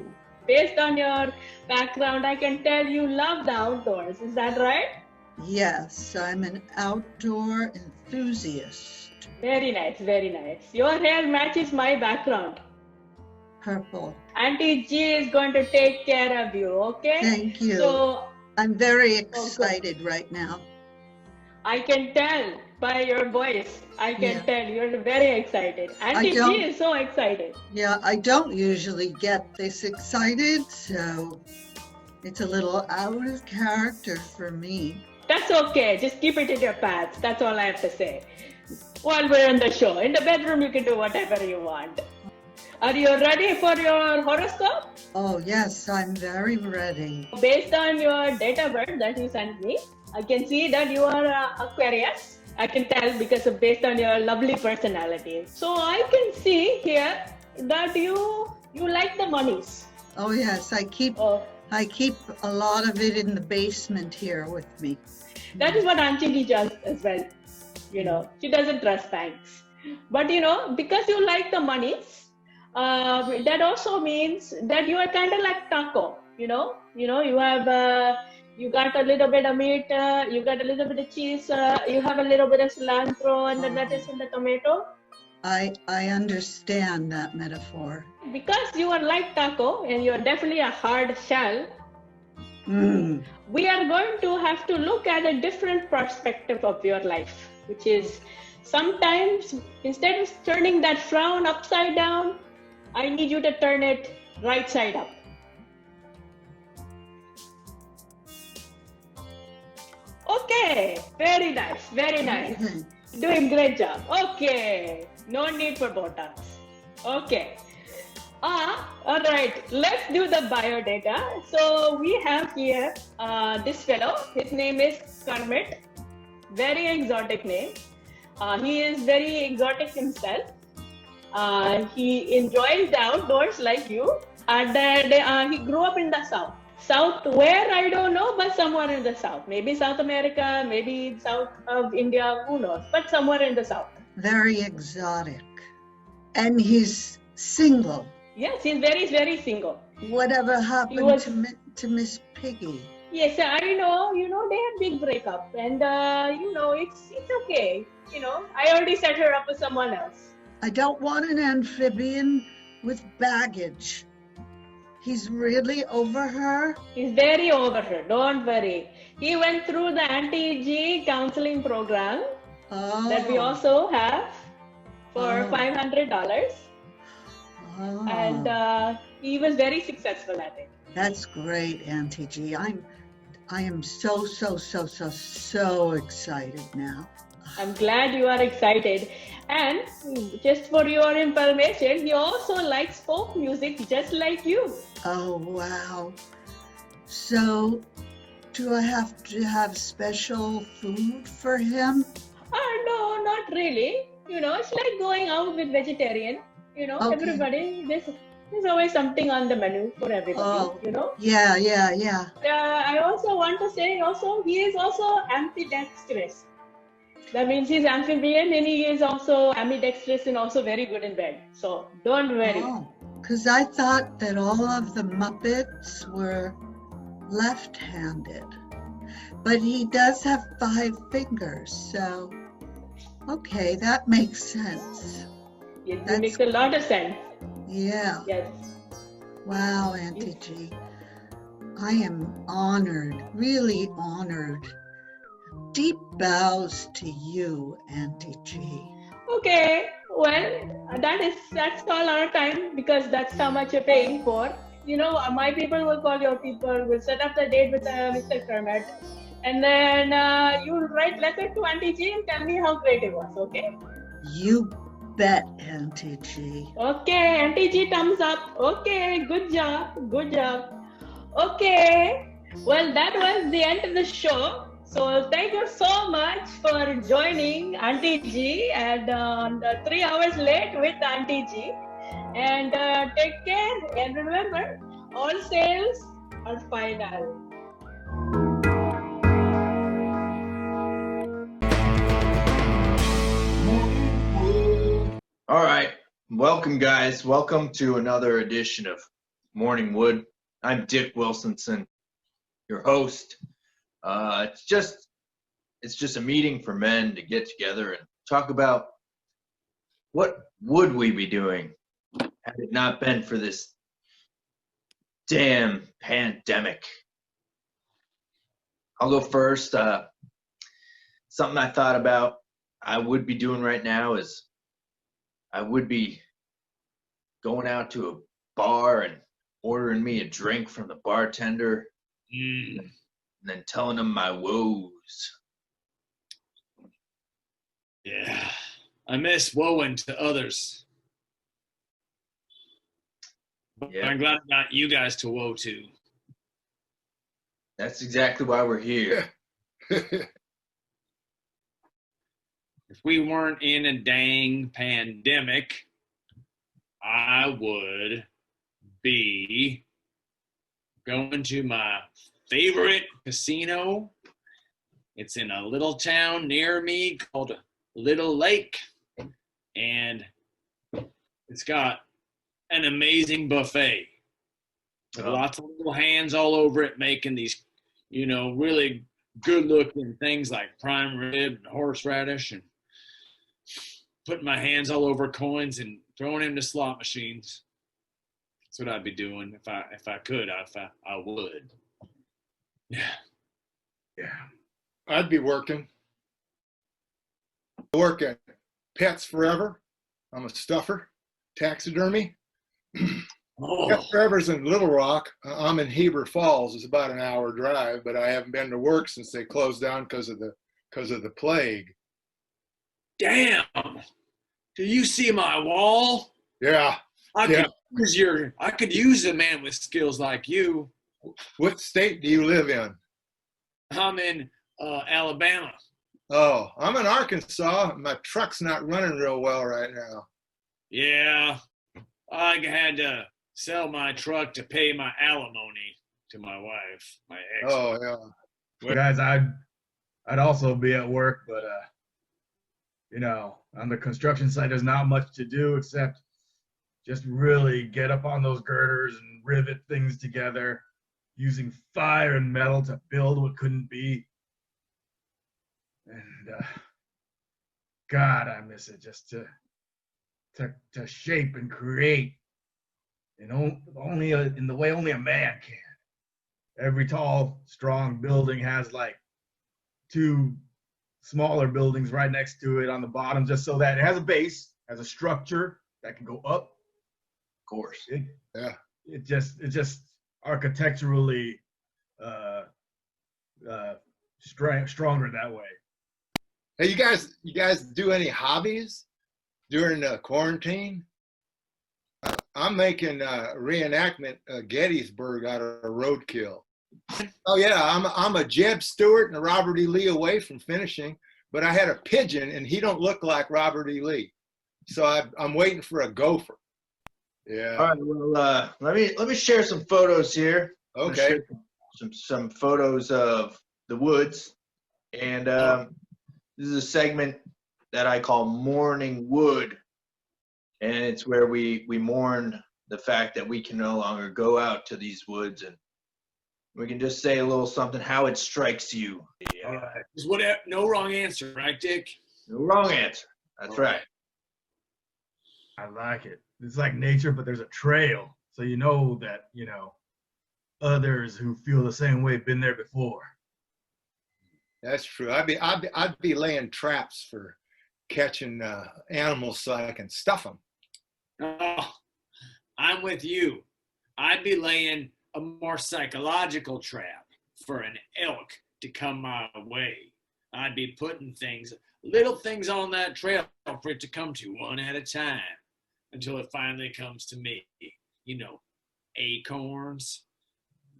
Based on your background, I can tell you love the outdoors. Is that right?
Yes, I'm an outdoor enthusiast.
Very nice, very nice. Your hair matches my background.
Purple.
Aunty Ji is going to take care of you, okay?
Thank you.
So
I'm very excited right now.
I can tell by your voice. I can tell you're very excited. Aunty
don't-
Ji is so excited.
Yeah, I don't usually get this excited, so it's a little out of character for me.
That's okay. Just keep it in your pants. That's all I have to say. While we're in the show, in the bedroom, you can do whatever you want. Are you ready for your horoscope?
Oh, yes, I'm very ready.
Based on your date of birth that you sent me, I can see that you are Aquarius. I can tell because of based on your lovely personality. So I can see here that you like the monies.
Oh, yes, I keep a lot of it in the basement here with me.
That is what Aunty Ji does as well. You know, she doesn't trust banks. But you know, because you like the monies, that also means that you are kind of like taco. You know, you have you got a little bit of meat, you got a little bit of cheese, you have a little bit of cilantro and the lettuce and the tomato.
I understand that metaphor.
Because you are like taco and you are definitely a hard shell, we are going to have to look at a different perspective of your life, which is sometimes instead of turning that frown upside down, I need you to turn it right side up. Okay, very nice, very nice. Doing great job. Okay, no need for Botox. Okay. All right, let's do the bio data. So we have here this fellow. His name is Kermit. Very exotic name. He is very exotic himself. He enjoys the outdoors like you. And he grew up in the South. South where, I don't know, but somewhere in the South. Maybe South America, maybe south of India, who knows, but somewhere in the South.
Very exotic. And he's single.
Yes, he's very, very single.
Whatever happened to Miss Piggy?
Yes, I know, they had big breakup and, it's okay. I already set her up with someone else.
I don't want an amphibian with baggage. He's really over her?
He's very over her, don't worry. He went through the Aunty Ji counseling program that we also have for $500. And he was very successful at it.
That's great, Aunty Ji. I am so excited now.
I'm glad you are excited. And just for your information, he also likes folk music just like you.
Oh, wow. So, do I have to have special food for him?
No, not really. It's like going out with vegetarian.
Okay.
Everybody, there's always something on the menu for everybody,
Yeah.
I also want to say he is also ambidextrous. That means he's amphibian and he is also ambidextrous and also very good in bed. So don't worry.
Because I thought that all of the Muppets were left-handed. But he does have 5 fingers, so okay, that makes sense.
It makes a lot of sense.
Yeah.
Yes.
Wow, Aunty Ji. I am honored, really honored. Deep bows to you, Aunty Ji.
Okay, well, that's all our time because that's how much you're paying for. My people will call your people, will set up the date with Mr. Kermit. And then you'll write letter to Aunty Ji and tell me how great it was, okay?
You bet, Aunty Ji.
Okay, Aunty Ji, thumbs up. Okay, good job, good job. Okay, well, that was the end of the show. So thank you so much for joining Aunty Ji and 3 hours late with Aunty Ji. And take care and remember, all sales are final.
All right,
Welcome, guys. Welcome to another edition of Morning Wood. I'm Dick Wilsonson, your host. It's just a meeting for men to get together and talk about what would we be doing had it not been for this damn pandemic. I'll go first. Something I thought about I would be doing right now is I would be going out to a bar and ordering me a drink from the bartender and then telling him my woes.
Yeah, I miss woeing to others. But
Yeah.
I'm glad I got you guys to woe to.
That's exactly why we're here.
If we weren't in a dang pandemic, I would be going to my favorite casino. It's in a little town near me called Little Lake, and it's got an amazing buffet with lots of little hands all over it making these, really good-looking things like prime rib and horseradish, and putting my hands all over coins and throwing them to slot machines. That's what I'd be doing if I could. I would. Yeah.
I'd be working. I work at Pets Forever. I'm a stuffer, taxidermy. Pets Forever's in Little Rock. I'm in Heber Falls. It's about an hour drive, but I haven't been to work since they closed down because of the plague.
Damn. Do you see my wall?
Yeah.
I could use a man with skills like you.
What state do you live in?
I'm in Alabama.
Oh, I'm in Arkansas. My truck's not running real well right now.
Yeah. I had to sell my truck to pay my alimony to my wife, my ex.
Oh, yeah.
Well, guys, I'd also be at work, but on the construction site, there's not much to do except just really get up on those girders and rivet things together using fire and metal to build what couldn't be. And God, I miss it, just to shape and create in the way only a man can. Every tall, strong building has like two smaller buildings right next to it on the bottom, just so that it has a base, has a structure that can go up. Of course, it just architecturally stronger that way.
Hey, you guys do any hobbies during quarantine? I'm making a reenactment Gettysburg out of roadkill. Oh yeah, I'm a Jeb Stewart and a Robert E. Lee away from finishing, but I had a pigeon and he don't look like Robert E. Lee, so I'm waiting for a gopher. Yeah.
All right. Well, let me share some photos here.
Okay.
Some photos of the woods, and this is a segment that I call Morning Wood, and it's where we mourn the fact that we can no longer go out to these woods, and we can just say a little something, how it strikes you.
All right. No wrong answer, right, Dick?
No wrong answer. That's right.
I like it. It's like nature, but there's a trail, so you know that others who feel the same way been there before.
That's true. I'd be laying traps for catching animals so I can stuff them.
Oh, I'm with you. I'd be laying a more psychological trap for an elk to come my way. I'd be putting little things on that trail for it to come to one at a time until it finally comes to me. Acorns,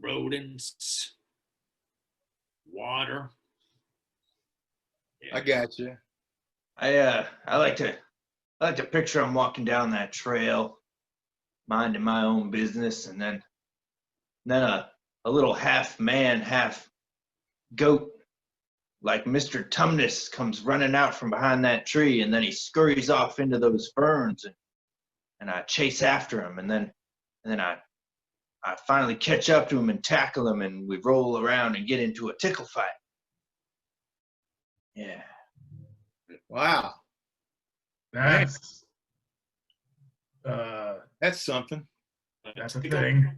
rodents, water.
Yeah. I got you.
I like to picture I'm walking down that trail, minding my own business, and then a little half man, half goat, like Mr. Tumnus, comes running out from behind that tree, and then he scurries off into those ferns, and I chase after him, and then I finally catch up to him and tackle him, and we roll around and get into a tickle fight. Yeah.
Wow.
That's
That's something.
that's a thing.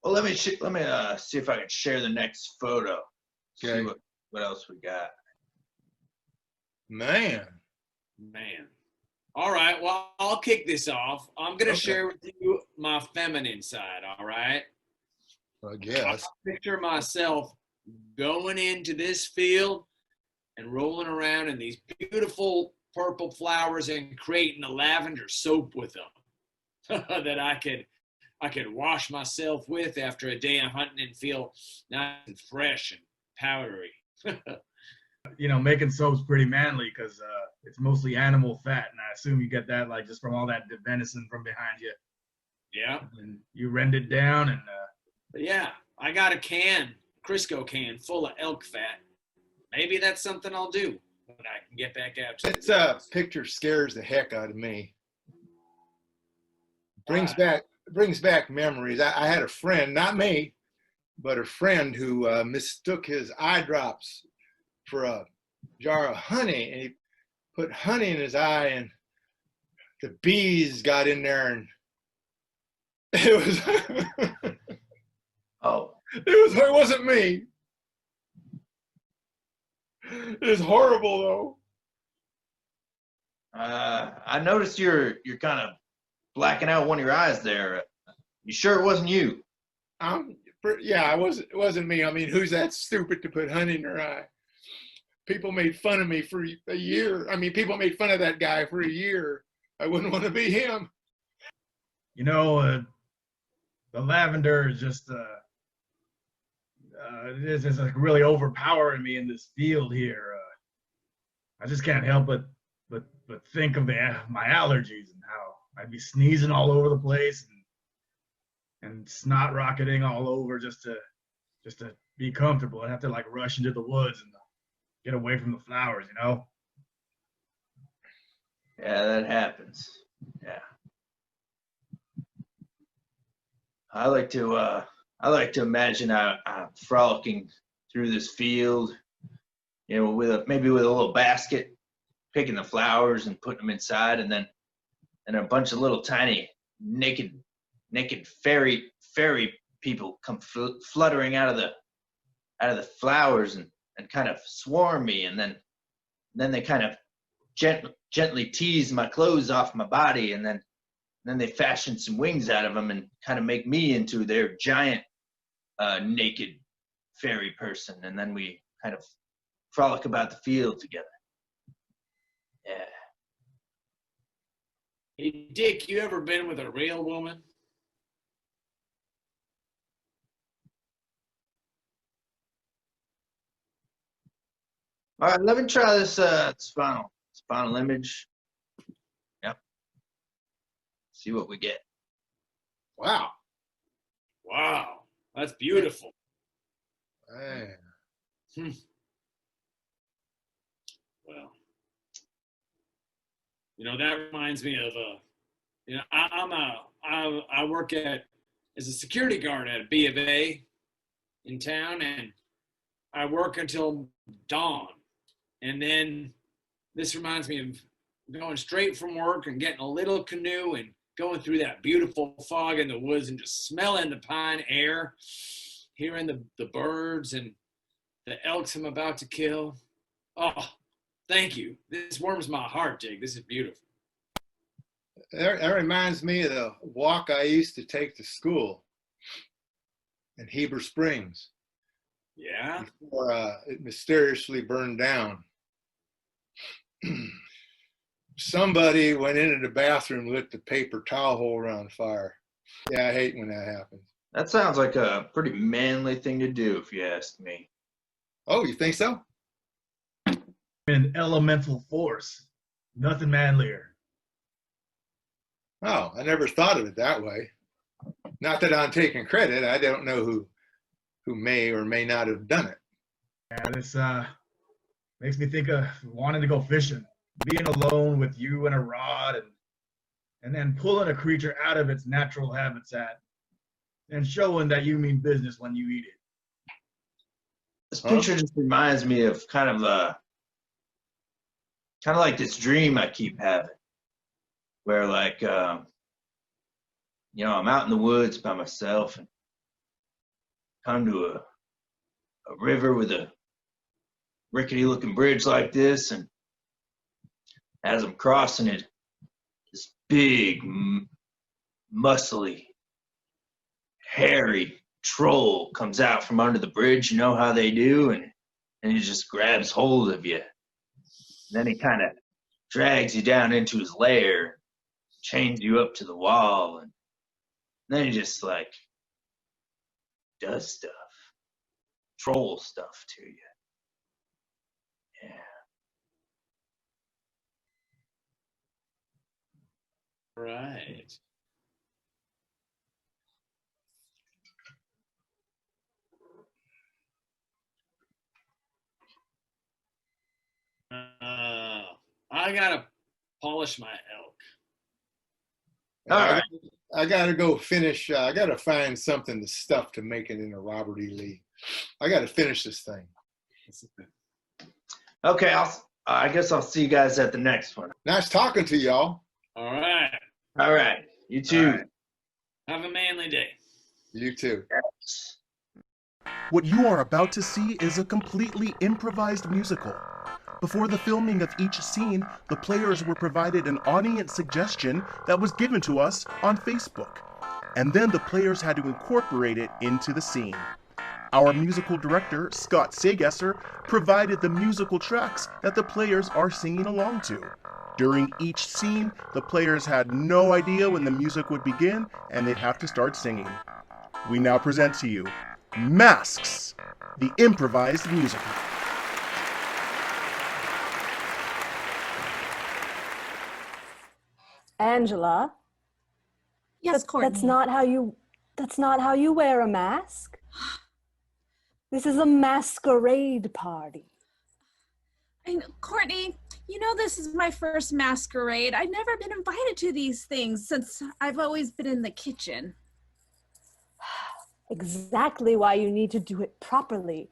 Well, let me see if I can share the next photo.
Okay.
See what else we got.
Man.
All right, well, I'll kick this off. I'm going to
Okay.
share with you my feminine side, all right?
I guess.
I picture myself going into this field and rolling around in these beautiful purple flowers and creating a lavender soap with them that I could wash myself with after a day of hunting and feel nice and fresh and powdery.
You know, making soap's pretty manly because it's mostly animal fat, and I assume you get that like just from all that venison from behind you.
Yeah.
And you rend it down, and
Yeah, I got a Crisco can full of elk fat. Maybe that's something I'll do when I can get back out to
This picture scares the heck out of me. Brings back memories. I had a friend, not me, but a friend who mistook his eye drops for a jar of honey, and he put honey in his eye, and the bees got in there, and it was it wasn't me. It was horrible though.
I noticed you're kind of blacking out one of your eyes there. You sure it wasn't you?
Yeah, it wasn't me. I mean, who's that stupid to put honey in their eye? People made fun of me for a year. I mean, people made fun of that guy for a year. I wouldn't want to be him.
you know, the lavender is just it is like really overpowering me in this field here. I just can't help but think of my allergies and how I'd be sneezing all over the place and snot rocketing all over just to be comfortable. I'd have to like rush into the woods and get away from the flowers, you know?
Yeah, that happens. Yeah. I like to imagine I'm frolicking through this field, you know, maybe with a little basket, picking the flowers and putting them inside, and then a bunch of little tiny naked fairy people come fluttering out of the flowers and kind of swarm me, and then they kind of gently tease my clothes off my body, and then they fashion some wings out of them and kind of make me into their giant naked fairy person, and then we kind of frolic about the field together. Yeah.
Hey, Dick, you ever been with a real woman?
All right, let me try this spinal image. Yep. See what we get.
Wow.
Wow, that's beautiful.
Man.
Well, you know, that reminds me of you know, I work as a security guard at a B of A in town, and I work until dawn. And then this reminds me of going straight from work and getting a little canoe and going through that beautiful fog in the woods and just smelling the pine air, hearing the birds and the elks I'm about to kill. Oh, thank you. This warms my heart, Jake. This is beautiful.
That reminds me of the walk I used to take to school in Heber Springs.
Yeah?
Before it mysteriously burned down. Somebody went into the bathroom, lit the paper towel holder on fire. Yeah, I hate when that happens.
That sounds like a pretty manly thing to do, if you ask me.
Oh, you think so?
An elemental force. Nothing manlier.
Oh, I never thought of it that way. Not that I'm taking credit. I don't know who may or may not have done it.
Yeah, this makes me think of wanting to go fishing. being alone with you and a rod and then pulling a creature out of its natural habitat and showing that you mean business when you eat it.
This picture just reminds me of kind of like this dream I keep having, where like I'm out in the woods by myself and come to a river with a rickety looking bridge like this, and as I'm crossing it, this big, muscly, hairy troll comes out from under the bridge. You know how they do, and he just grabs hold of you. And then he kind of drags you down into his lair, chains you up to the wall, and then he just like does stuff, troll stuff to you. Yeah.
Right. I gotta polish my elk.
I gotta go finish. I gotta find something to stuff to make it in a Robert E. Lee. I gotta finish this thing.
Okay, I guess I'll see you guys at the next one.
Nice talking to y'all.
All right.
All right. You too.
All right.
Have a manly day.
You too.
What you are about to see is a completely improvised musical. Before the filming of each scene, the players were provided an audience suggestion that was given to us on Facebook. And then the players had to incorporate it into the scene. Our musical director, Scott Sagesser, provided the musical tracks that the players are singing along to. During each scene, the players had no idea when the music would begin, and they'd have to start singing. We now present to you Masks, the improvised musical.
Angela?
Yes, Courtney.
That's not how you wear a mask. This is a masquerade party.
Courtney, you know this is my first masquerade. I've never been invited to these things since I've always been in the kitchen.
Exactly why you need to do it properly.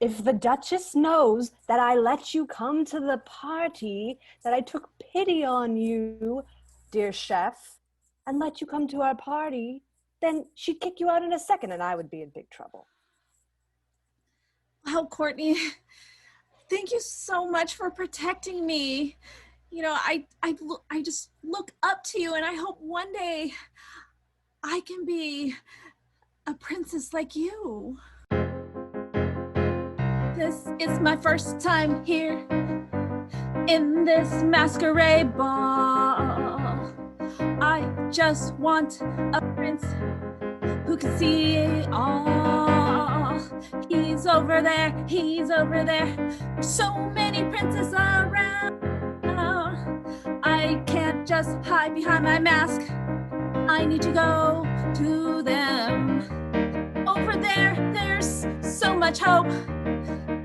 If the Duchess knows that I let you come to the party, that I took pity on you, dear chef, and let you come to our party, then she'd kick you out in a second and I would be in big trouble.
Wow, Courtney, thank you so much for protecting me. You know, I just look up to you, and I hope one day I can be a princess like you. This is my first time here in this masquerade ball. I just want a prince who can see it all. He's over there, he's over there. There's so many princes around. I can't just hide behind my mask. I need to go to them. Over there, there's so much hope.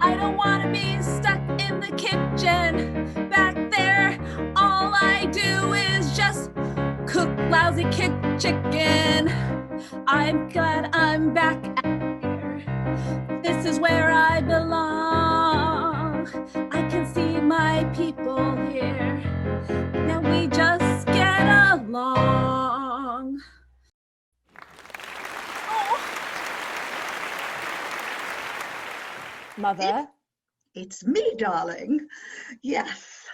I don't want to be stuck in the kitchen. Back there, all I do is just cook lousy chicken. I'm glad I'm back out here. This is where I belong. I can see my people here. Now we just get along.
Mother?
It's me, darling. Yes.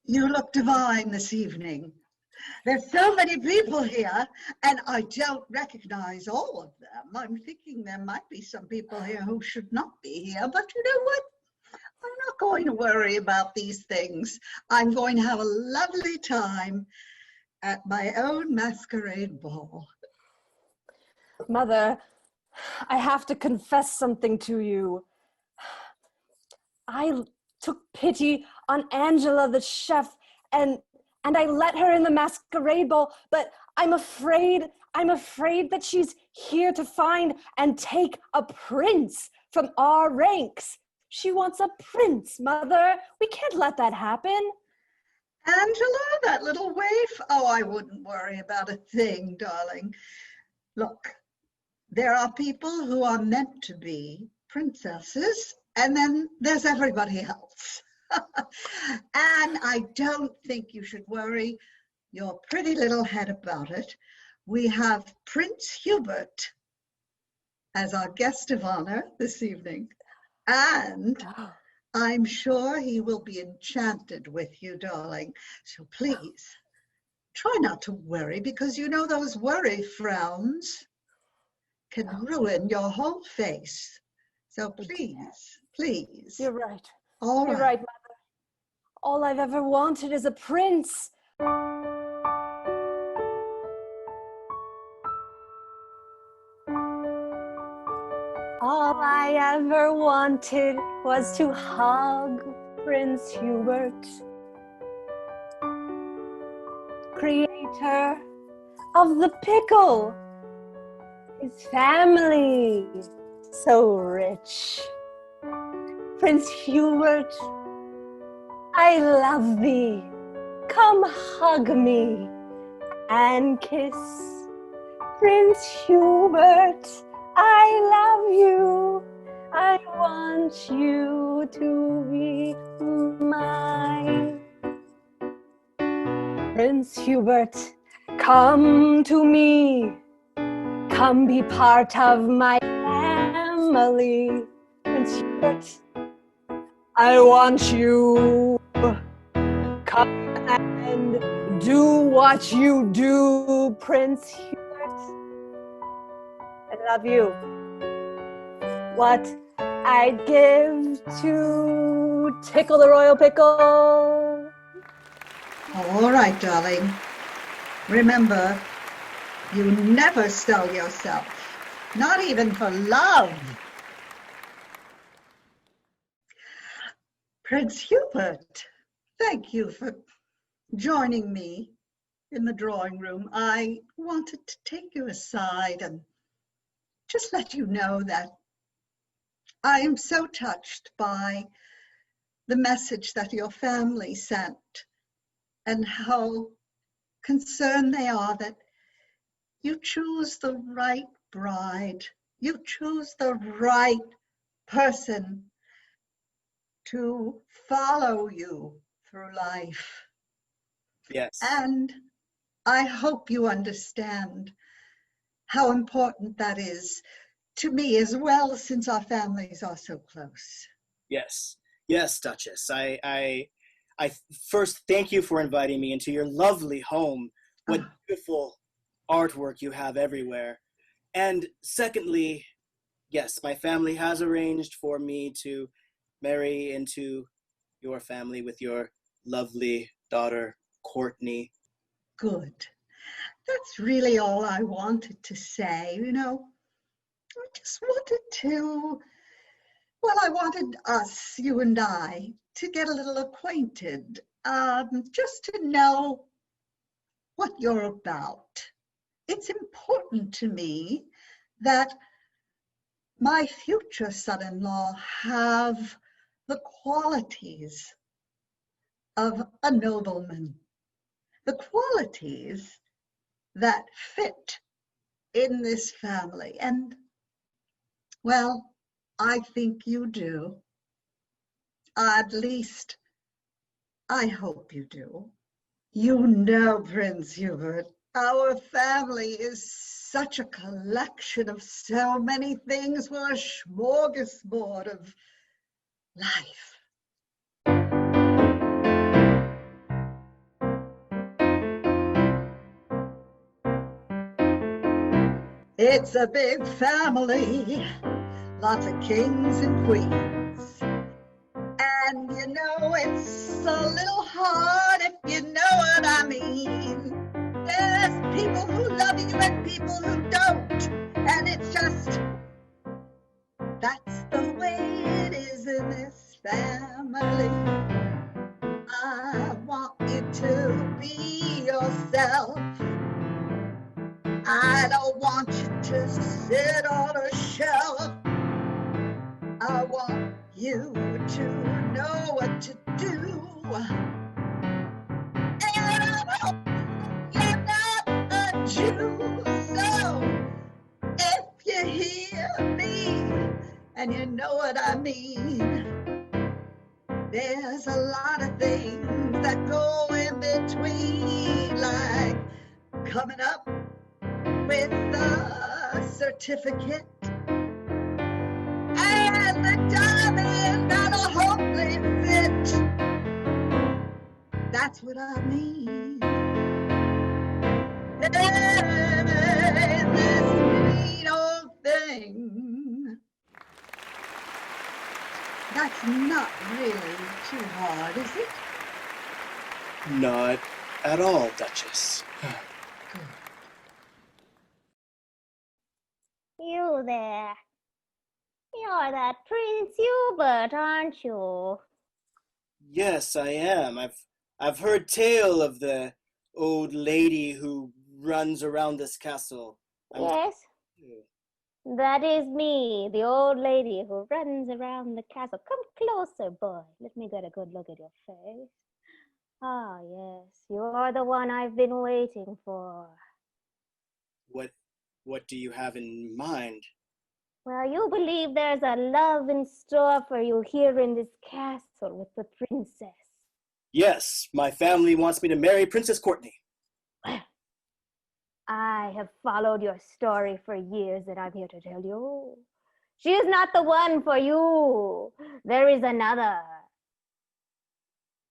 You look divine this evening. There's so many people here, and I don't recognize all of them. I'm thinking there might be some people here who should not be here, but you know what? I'm not going to worry about these things. I'm going to have a lovely time at my own masquerade ball.
Mother, I have to confess something to you. I took pity on Angela the chef and I let her in the masquerade ball, but I'm afraid that she's here to find and take a prince from our ranks.
She wants a prince, Mother. We can't let that happen.
Angela, that little waif? Oh, I wouldn't worry about a thing, darling. Look, there are people who are meant to be princesses, and then there's everybody else. And I don't think you should worry your pretty little head about it. We have Prince Hubert as our guest of honor this evening, and I'm sure he will be enchanted with you, darling. So please, try not to worry, because you know those worry frowns can ruin your whole face. So please, please.
You're right.
All
You're right, Mother. All I've ever wanted is a prince. All I ever wanted was to hug Prince Hubert, creator of the pickle. His family, so rich. Prince Hubert, I love thee. Come hug me and kiss. Prince Hubert, I love you. I want you to be mine. Prince Hubert, come to me. Come be part of my family. Prince Hubert, I want you. Come and do what you do, Prince Hubert. I love you. What I'd give to tickle the royal pickle.
All right, darling. Remember, you never sell yourself, not even for love. Prince Hubert, thank you for joining me in the drawing room. I wanted to take you aside and just let you know that I am so touched by the message that your family sent and how concerned they are that you choose the right bride, you choose the right person to follow you through life.
Yes.
And I hope you understand how important that is to me as well, since our families are so close.
Yes. Yes, Duchess. I first thank you for inviting me into your lovely home. What beautiful artwork you have everywhere. And secondly, yes, my family has arranged for me to marry into your family with your lovely daughter, Courtney.
Good. That's really all I wanted to say, you know. I just wanted to, well, I wanted us, you and I, to get a little acquainted, just to know what you're about. It's important to me that my future son-in-law have the qualities of a nobleman, the qualities that fit in this family. And, well, I think you do. At least, I hope you do. You know, Prince Hubert, our family is such a collection of so many things. We're a smorgasbord of life. It's a big family, lots of kings and queens. And you know it's a little hard if you know what I mean. There's people who love you and people who don't. And it's just, that's the way it is in this family. I want you to be yourself. I don't want you to sit on a shelf. I want you to know what to do. And you're not a Jew, so if you hear me and you know what I mean, there's a lot of things that go in between, like coming up with a certificate and the diamond that'll hopefully fit. That's what I mean. Hey, this sweet old thing. That's not really too hard, is it?
Not at all, Duchess.
You there. You're that Prince Hubert, aren't you?
Yes, I am. I've heard tale of the old lady who runs around this castle.
Yes. That is me, the old lady who runs around the castle. Come closer, boy. Let me get a good look at your face. Ah, yes, you're the one I've been waiting for.
What do you have in mind?
Well, you believe there's a love in store for you here in this castle with the princess.
Yes, my family wants me to marry Princess Courtney.
I have followed your story for years, and I'm here to tell you, she is not the one for you. There is another.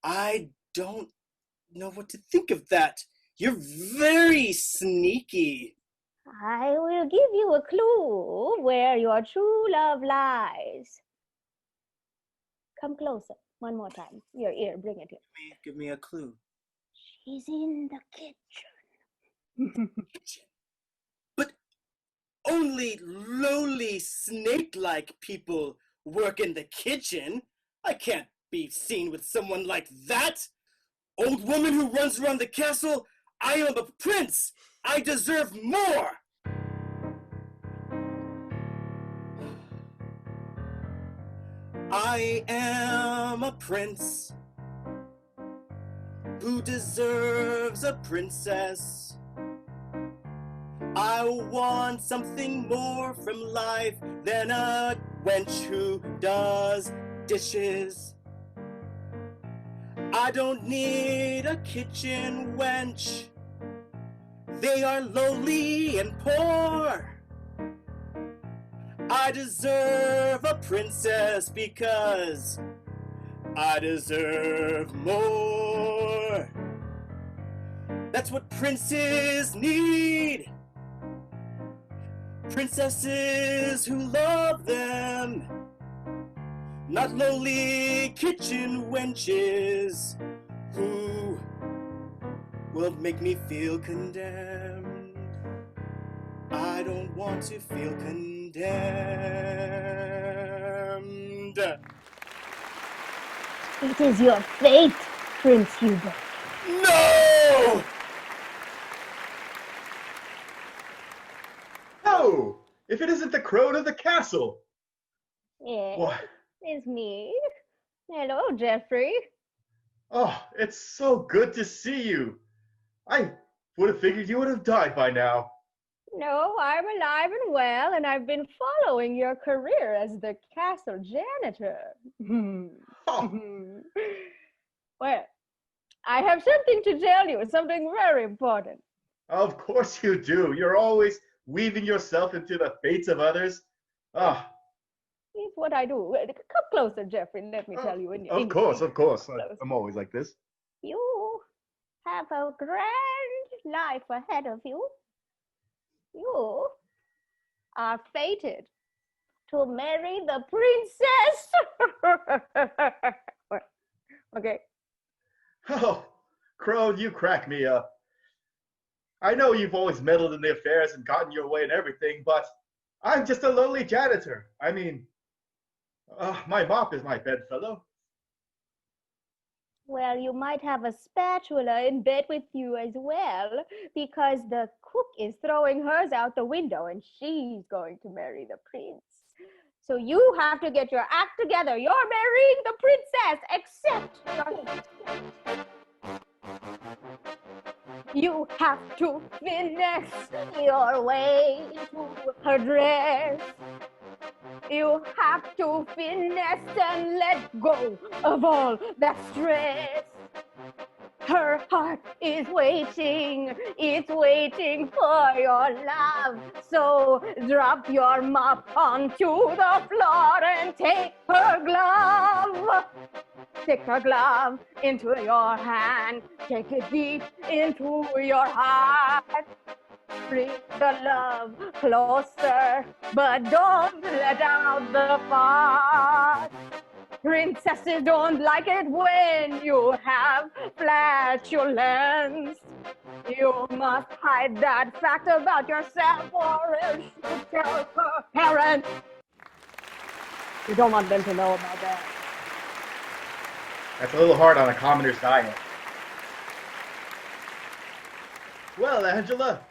I don't know what to think of that. You're very sneaky.
I will give you a clue where your true love lies. Come closer, one more time. Your ear, bring it here.
Give me a clue.
She's in the kitchen.
But only lowly snake-like people work in the kitchen. I can't be seen with someone like that. Old woman who runs around the castle, I am a prince. I deserve more. I am a prince who deserves a princess. I want something more from life than a wench who does dishes. I don't need a kitchen wench. They are lowly and poor. I deserve a princess because I deserve more. That's what princes need. Princesses who love them, not lowly kitchen wenches who will make me feel condemned. I don't want to feel condemned.
It is your fate, Prince Hubert.
No!
No! If it isn't the crone of the castle!
Yes,
What?
it's me. Hello, Jeffrey.
Oh, it's so good to see you. I would have figured you would have died by now.
No, I'm alive and well, and I've been following your career as the castle janitor. Well, I have something to tell you, something very important.
Of course you do. You're always weaving yourself into the fates of others. Ah,
It's what I do. Come closer, Jeffrey, and let me tell you.
of course. I'm always like this.
You have a grand life ahead of you. You are fated to marry the princess. Okay.
Oh, Crone, you crack me up. I know you've always meddled in the affairs and gotten your way and everything, but I'm just a lowly janitor. I mean, my mop is my bedfellow.
Well, you might have a spatula in bed with you as well, because the cook is throwing hers out the window and she's going to marry the prince. So you have to get your act together. You're marrying the princess, except you have to finesse your way into her dress. You have to finesse and let go of all that stress. Her heart is waiting, it's waiting for your love. So drop your mop onto the floor and take her glove. Stick her glove into your hand, take it deep into your heart. Bring the love closer, but don't let out the fart. Princesses don't like it when you have flatulence. You must hide that fact about yourself, or else you tell her parents. You don't want them to know about that.
That's a little hard on a commoner's diet. Well, Angela,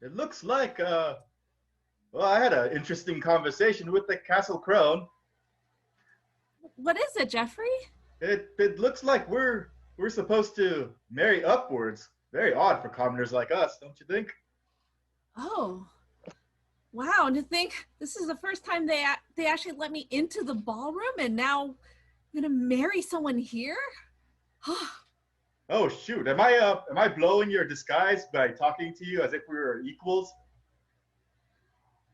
it looks like, well, I had an interesting conversation with the castle crone.
What is it, Jeffrey?
It looks like we're supposed to marry upwards. Very odd for commoners like us, don't you think?
Oh, wow! And to think this is the first time they actually let me into the ballroom, and now I'm gonna marry someone here.
Oh shoot! Am I blowing your disguise by talking to you as if we were equals?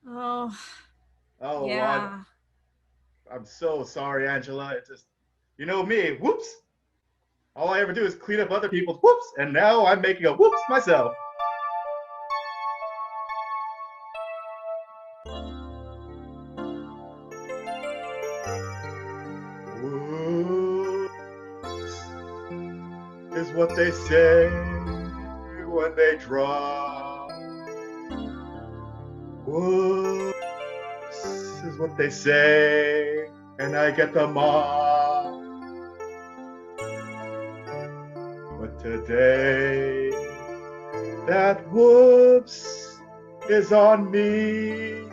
Oh,
Oh,
yeah.
I'm so sorry, Angela. It just, you know me, whoops. All I ever do is clean up other people's whoops, and now I'm making a whoops myself. Whoops is what they say when they draw. Whoops is what they say, and I get them all. But today, that whoops is on me.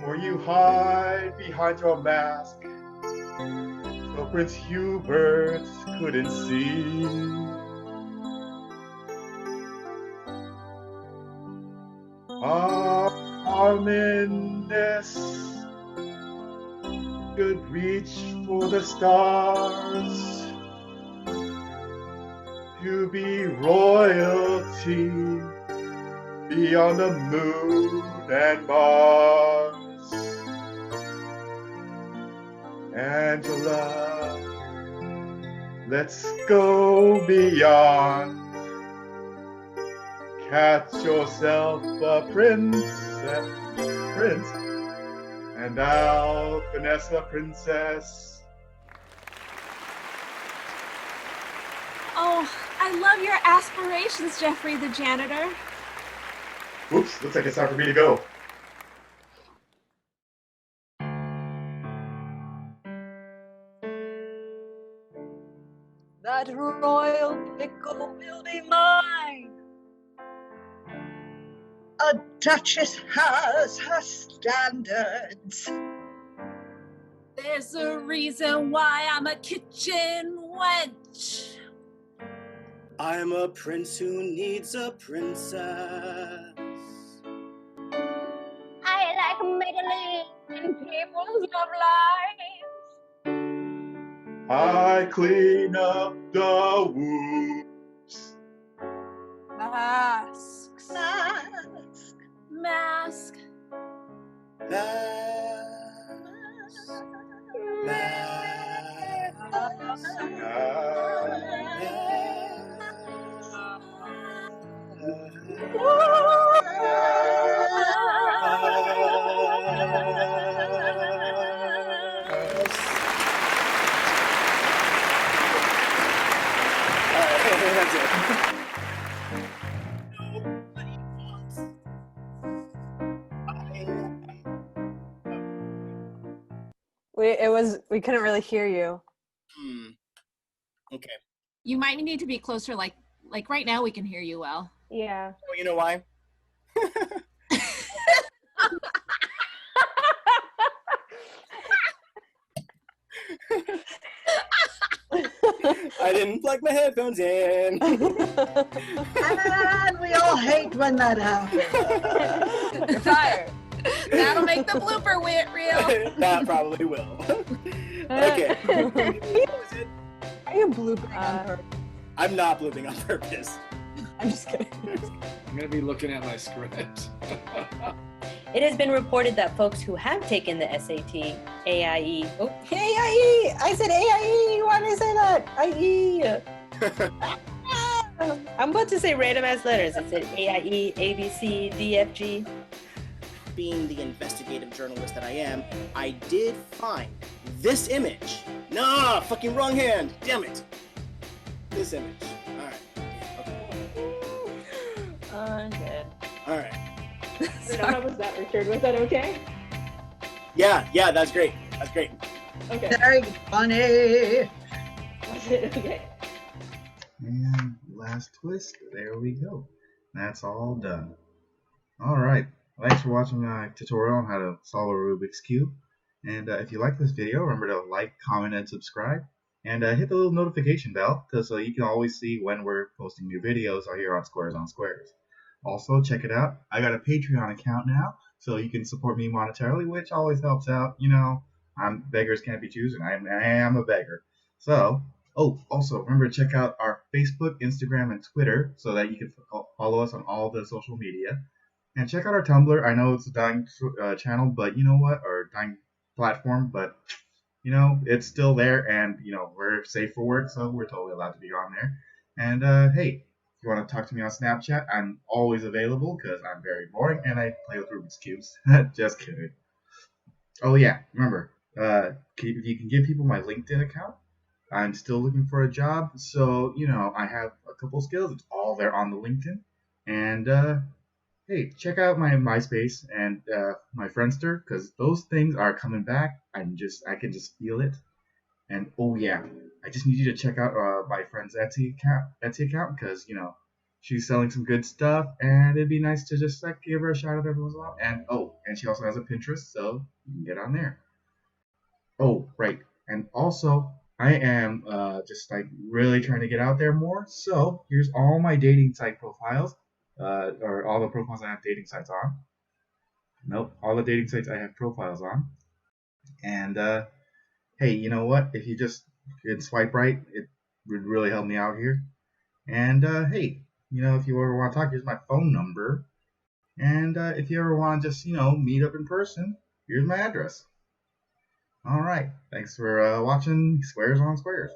For you hide behind your mask, so Prince Hubert couldn't see. Arm in this could reach for the stars to be royalty beyond the moon and Mars. Angela, let's go beyond. Catch yourself a prince, and I'll finesse a princess.
Oh, I love your aspirations, Jeffrey the janitor.
Oops, looks like it's time for me to go.
That royal pickle will be mine.
A duchess has her standards.
There's a reason why I'm a kitchen wench.
I'm a prince who needs a princess.
I like meddling in people's love lives.
I clean up the whoops.
Masks. Mask.
We couldn't really hear you.
Okay.
You might need to be closer, like right now we can hear you well.
Yeah.
Oh, you know why? I didn't plug my headphones in.
And we all hate when that happens.
You're fired.
That'll make the blooper reel.
That probably will. Okay.
Are you blooping on purpose?
I'm not blooping on purpose.
I'm just kidding.
I'm gonna be looking at my script.
It has been reported that folks who have taken the SAT, AIE,
AIE! I said AIE! Why did I say that? IE!
I'm about to say random ass letters. It said AIE, ABC, DFG.
Being the investigative journalist that I am, I did find this image. Nah, fucking wrong hand. Damn it. This image. All right.
I'm dead.
All right.
How was that, Richard? Was that okay?
Yeah, that's great. That's great.
Okay.
Very funny.
Was it okay?
And last twist. There we go. That's all done. All right. Thanks for watching my tutorial on how to solve a Rubik's Cube. And if you like this video, remember to like, comment, and subscribe. And hit the little notification bell so you can always see when we're posting new videos here on Squares on Squares. Also, check it out. I got a Patreon account now, so you can support me monetarily, which always helps out. You know, beggars can't be choosers. I am a beggar. So, also remember to check out our Facebook, Instagram, and Twitter so that you can follow us on all the social media. And check out our Tumblr. I know it's a dying channel, but you know what? Or dying platform, but you know, it's still there, and you know, we're safe for work, so we're totally allowed to be on there. And hey, if you want to talk to me on Snapchat, I'm always available because I'm very boring and I play with Rubik's Cubes. Just kidding. Oh yeah, remember, you can give people my LinkedIn account. I'm still looking for a job, so you know, I have a couple skills. It's all there on the LinkedIn. And hey, check out my MySpace and my Friendster, because those things are coming back. I can just feel it. And oh yeah, I just need you to check out my friend's Etsy account, because you know, she's selling some good stuff, and it'd be nice to just like give her a shout out every once in a while. And she also has a Pinterest, so you can get on there. Oh right, and also I am just like really trying to get out there more. So here's all my dating site profiles. Or all the profiles I have dating sites on. Nope, all the dating sites I have profiles on. And hey, you know what? If you just could swipe right, it would really help me out here. And hey, you know, if you ever want to talk, here's my phone number. And if you ever want to just, you know, meet up in person, here's my address. All right, thanks for watching Squares on Squares.